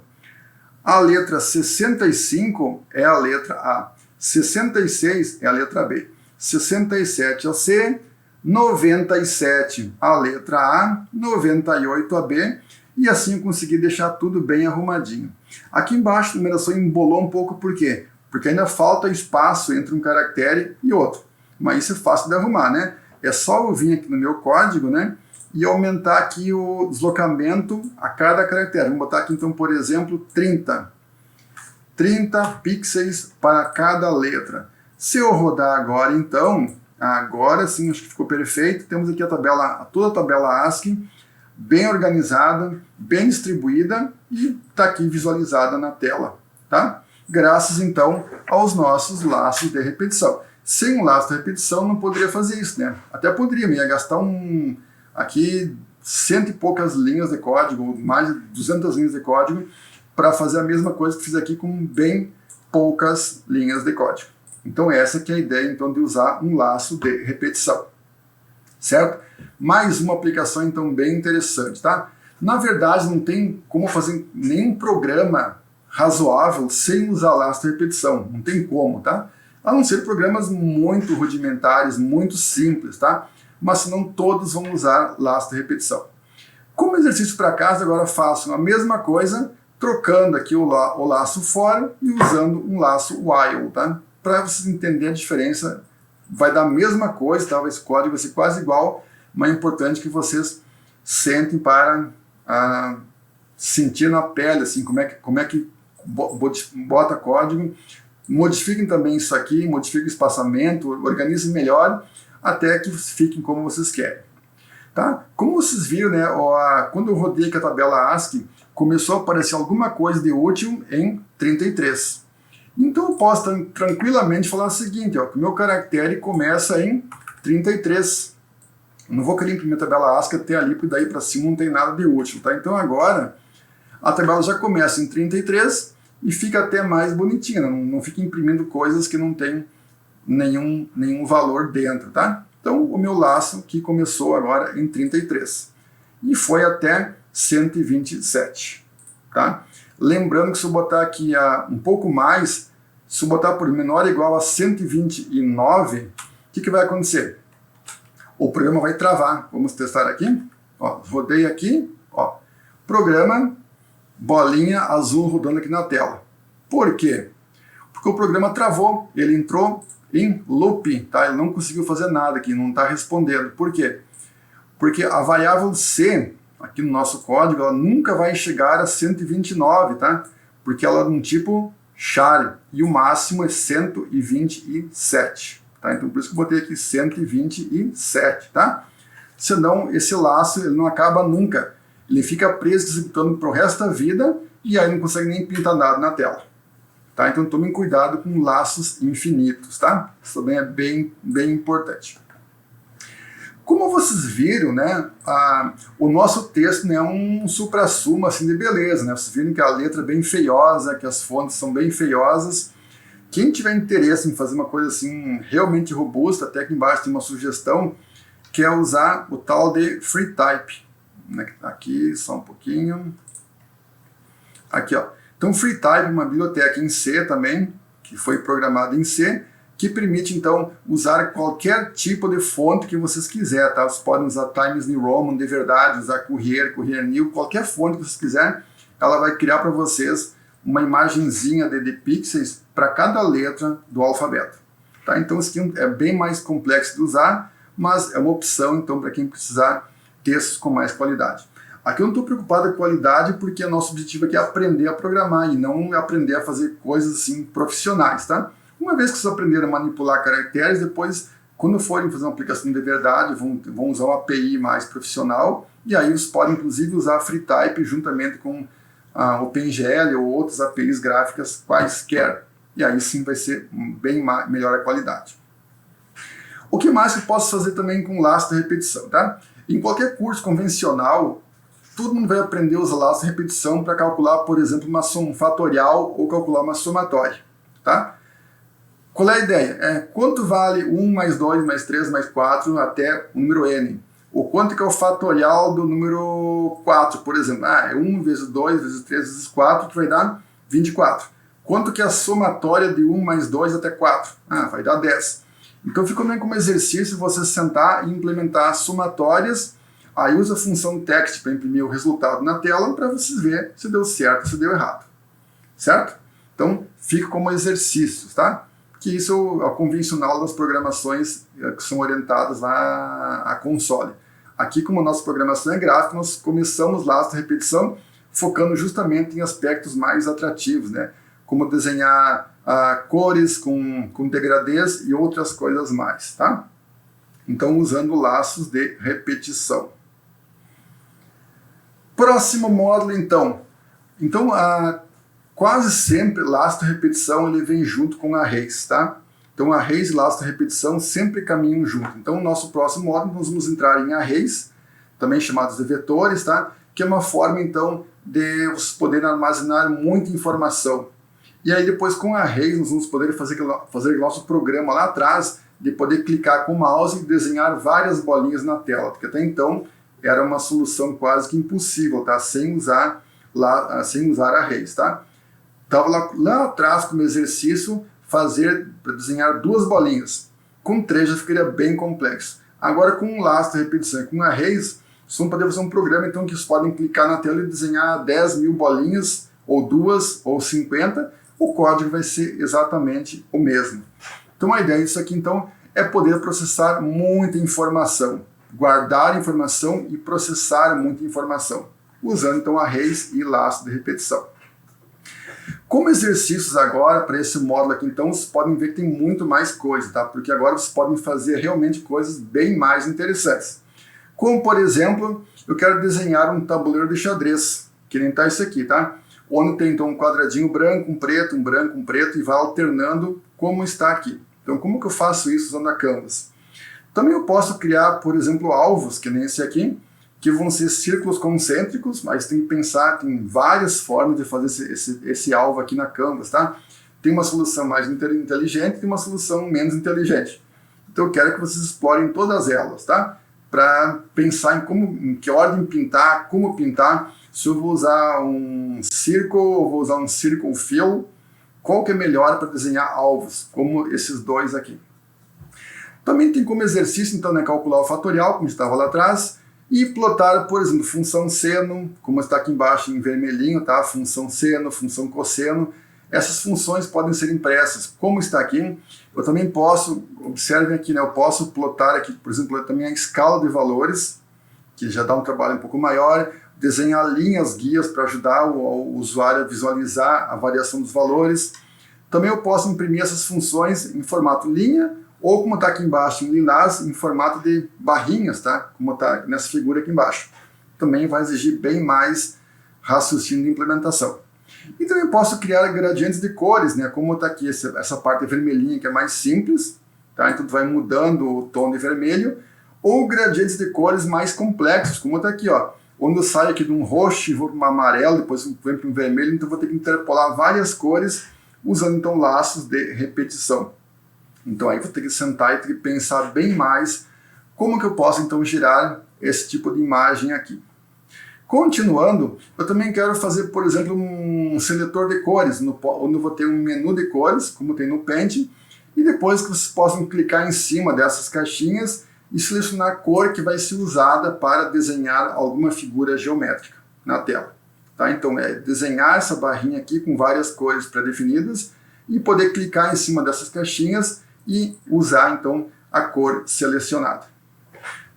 A letra 65 é a letra A. 66 é a letra B. 67 a C. 97 a letra A. 98 a B. E assim eu consegui deixar tudo bem arrumadinho. Aqui embaixo a numeração embolou um pouco, por quê? Porque ainda falta espaço entre um caractere e outro. Mas isso é fácil de arrumar, né? É só eu vir aqui no meu código, né? E aumentar aqui o deslocamento a cada caractere. Vamos botar aqui então, por exemplo, 30. 30 pixels para cada letra. Se eu rodar agora, então, agora sim, acho que ficou perfeito. Temos aqui a tabela, toda a tabela ASCII, bem organizada, bem distribuída e está aqui visualizada na tela, tá? Graças, então, aos nossos laços de repetição. Sem um laço de repetição, não poderia fazer isso, né? Até poderia, mas ia gastar aqui 100 e poucas linhas de código, mais de 200 linhas de código, para fazer a mesma coisa que fiz aqui com bem poucas linhas de código. Então essa que é a ideia, então, de usar um laço de repetição. Certo? Mais uma aplicação, então, bem interessante, tá? Na verdade, não tem como fazer nenhum programa razoável sem usar laço de repetição. Não tem como, tá? A não ser programas muito rudimentares, muito simples, tá? Mas senão todos vão usar laço de repetição. Como exercício para casa, agora façam a mesma coisa, trocando aqui o laço fora e usando um laço while, tá? Para vocês entenderem a diferença, vai dar a mesma coisa, tá? Esse código vai ser quase igual, mas é importante que vocês sentem para sentir na pele, assim, como é que bota código. Modifiquem também isso aqui, modifiquem o espaçamento, organizem melhor, até que fiquem como vocês querem. Tá? Como vocês viram, né, quando eu rodei aqui a tabela ASCII, começou a aparecer alguma coisa de útil em 33. Então eu posso tranquilamente falar o seguinte, ó, que o meu caractere começa em 33. Eu não vou querer imprimir a tabela ASCII até ali, porque daí para cima não tem nada de útil. Tá? Então agora a tabela já começa em 33 e fica até mais bonitinha, não fica imprimindo coisas que não tem nenhum valor dentro. Tá? Então o meu laço que começou agora em 33 e foi até 127. Tá? Lembrando que se eu botar aqui um pouco mais, se eu botar por menor ou igual a 129, o que vai acontecer? O programa vai travar. Vamos testar aqui. Ó, rodei aqui, ó, programa, bolinha azul rodando aqui na tela. Por quê? Porque o programa travou, ele entrou em loop, tá? Ele não conseguiu fazer nada aqui, não está respondendo. Por quê? Porque a variável C, aqui no nosso código, ela nunca vai chegar a 129, tá? Porque ela é de um tipo char, e o máximo é 127. Tá? Então por isso que eu botei aqui 127, tá? Senão esse laço ele não acaba nunca. Ele fica preso executando para o resto da vida e aí não consegue nem pintar nada na tela. Tá? Então tomem cuidado com laços infinitos, tá? Isso também é bem importante. Como vocês viram, né, o nosso texto não é um suprassumo assim de beleza, né? Vocês viram que a letra é bem feiosa, que as fontes são bem feiosas. Quem tiver interesse em fazer uma coisa assim realmente robusta, até aqui embaixo tem uma sugestão, que é usar o tal de FreeType. Aqui, só um pouquinho. Aqui, ó. Então, FreeType é uma biblioteca em C também, que foi programada em C, que permite, então, usar qualquer tipo de fonte que vocês quiserem, tá? Vocês podem usar Times New Roman de verdade, usar Courier, Courier New, qualquer fonte que vocês quiserem, ela vai criar para vocês uma imagenzinha de pixels para cada letra do alfabeto. Tá? Então, isso aqui é bem mais complexo de usar, mas é uma opção, então, para quem precisar textos com mais qualidade. Aqui eu não estou preocupado com a qualidade, porque o nosso objetivo aqui é aprender a programar e não aprender a fazer coisas assim profissionais, tá? Uma vez que vocês aprenderam a manipular caracteres, depois, quando forem fazer uma aplicação de verdade, vão usar uma API mais profissional, e aí vocês podem, inclusive, usar FreeType juntamente com a OpenGL ou outras APIs gráficas quaisquer. E aí sim vai ser bem melhor a qualidade. O que mais que eu posso fazer também com laço de repetição, tá? Em qualquer curso convencional, todo mundo vai aprender os laços de repetição para calcular, por exemplo, um fatorial ou calcular uma somatória, tá? Qual é a ideia? Quanto vale 1 mais 2 mais 3 mais 4 até o número n? Ou quanto que é o fatorial do número 4, por exemplo? É 1 vezes 2 vezes 3 vezes 4, que vai dar 24. Quanto que é a somatória de 1 mais 2 até 4? Vai dar 10. Então fica também como exercício você sentar e implementar somatórias. Aí usa a função text para imprimir o resultado na tela para vocês verem se deu certo ou se deu errado. Certo? Então fica como exercícios, tá? Que isso é o convencional das programações que são orientadas lá a console. Aqui, como a nossa programação é gráfica, nós começamos lá essa repetição focando justamente em aspectos mais atrativos, né? Como desenhar cores com degradês e outras coisas mais, tá? Então, usando laços de repetição. Próximo módulo, então. Então, quase sempre laço de repetição ele vem junto com arrays, tá? Então, arrays e laço de repetição sempre caminham junto. Então, no nosso próximo módulo, nós vamos entrar em arrays, também chamados de vetores, tá? Que é uma forma, então, de vocês poderem armazenar muita informação. E aí, depois, com arrays, nós vamos poder fazer o nosso programa lá atrás, de poder clicar com o mouse e desenhar várias bolinhas na tela, porque até então era uma solução quase que impossível, tá? Sem usar arrays, tá? Estava lá atrás como exercício para desenhar 2 bolinhas. Com 3 já ficaria bem complexo. Agora com um laço de repetição e com arrays, vocês vão poder fazer um programa então que vocês podem clicar na tela e desenhar 10.000 bolinhas, ou 2, ou 50, o código vai ser exatamente o mesmo. Então a ideia disso aqui então é poder processar muita informação, guardar informação e processar muita informação, usando então arrays e laço de repetição. Como exercícios agora, para esse módulo aqui, então, vocês podem ver que tem muito mais coisa, tá? Porque agora vocês podem fazer realmente coisas bem mais interessantes. Como, por exemplo, eu quero desenhar um tabuleiro de xadrez, que nem tá isso aqui, tá? Onde tem, então, um quadradinho branco, um branco, um preto, e vai alternando como está aqui. Então, como que eu faço isso usando a Canvas? Também eu posso criar, por exemplo, alvos, que nem esse aqui, que vão ser círculos concêntricos, mas tem que pensar, tem várias formas de fazer esse alvo aqui na Canvas, tá? Tem uma solução mais inteligente e uma solução menos inteligente. Então eu quero que vocês explorem todas elas, tá? Para pensar em que ordem pintar, como pintar, se eu vou usar um círculo ou vou usar um circle fill, qual que é melhor para desenhar alvos, como esses dois aqui. Também tem como exercício, então, né, calcular o fatorial, como estava lá atrás, e plotar, por exemplo, função seno, como está aqui embaixo em vermelhinho, tá? Função seno, função cosseno. Essas funções podem ser impressas, como está aqui. Eu também posso, observem aqui, né? Eu posso plotar aqui, por exemplo, também a escala de valores, que já dá um trabalho um pouco maior, desenhar linhas guias para ajudar o usuário a visualizar a variação dos valores. Também eu posso imprimir essas funções em formato linha, ou como está aqui embaixo em lilás, em formato de barrinhas, tá? Como está nessa figura aqui embaixo. Também vai exigir bem mais raciocínio de implementação. E também posso criar gradientes de cores, né? Como está aqui essa parte vermelhinha que é mais simples, tá? Então tu vai mudando o tom de vermelho, ou gradientes de cores mais complexos, como está aqui, ó. Quando eu saio aqui de um roxo e vou para um amarelo, depois vou para um vermelho, então vou ter que interpolar várias cores, usando então laços de repetição. Então aí vou ter que sentar e ter que pensar bem mais como que eu posso então gerar esse tipo de imagem aqui. Continuando, eu também quero fazer, por exemplo, um seletor de cores, onde eu vou ter um menu de cores, como tem no Paint, e depois que vocês possam clicar em cima dessas caixinhas e selecionar a cor que vai ser usada para desenhar alguma figura geométrica na tela. Tá? Então é desenhar essa barrinha aqui com várias cores pré-definidas e poder clicar em cima dessas caixinhas e usar então a cor selecionada.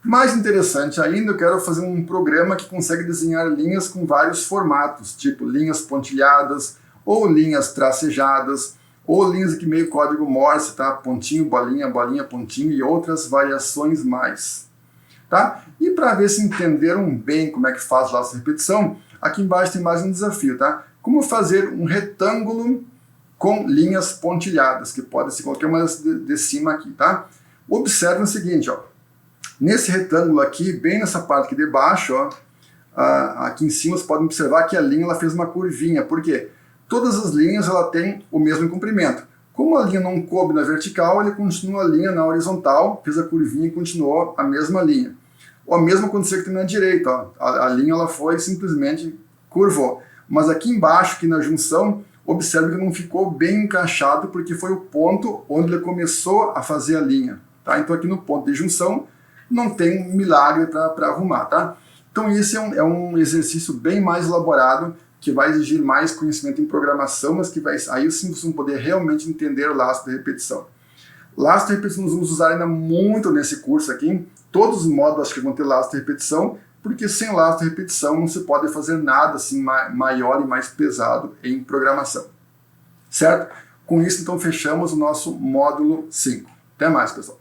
Mais interessante ainda, eu quero fazer um programa que consegue desenhar linhas com vários formatos, tipo linhas pontilhadas, ou linhas tracejadas, ou linhas aqui meio código Morse, tá? Pontinho, bolinha, bolinha, pontinho e outras variações mais. Tá? E para ver se entenderam bem como é que faz laço de repetição, aqui embaixo tem mais um desafio, tá? Como fazer um retângulo com linhas pontilhadas, que pode ser qualquer uma de cima aqui, tá? Observe o seguinte, ó. Nesse retângulo aqui, bem nessa parte aqui de baixo, ó, aqui em cima você pode observar que a linha ela fez uma curvinha. Por quê? Todas as linhas ela têm o mesmo comprimento. Como a linha não coube na vertical, ele continua a linha na horizontal, fez a curvinha e continuou a mesma linha. O mesmo aconteceu aqui na direita, ó. A linha ela foi simplesmente curvou. Mas aqui embaixo, aqui na junção, observe que não ficou bem encaixado porque foi o ponto onde ele começou a fazer a linha. Tá? Então aqui no ponto de junção, não tem um milagre para arrumar, tá? Então esse é um exercício bem mais elaborado, que vai exigir mais conhecimento em programação, mas que aí sim vocês vão poder realmente entender o laço de repetição. Laço de repetição nós vamos usar ainda muito nesse curso aqui, todos os módulos que vão ter laço de repetição, porque sem laço de repetição não se pode fazer nada assim maior e mais pesado em programação. Certo? Com isso então fechamos o nosso módulo 5. Até mais, pessoal.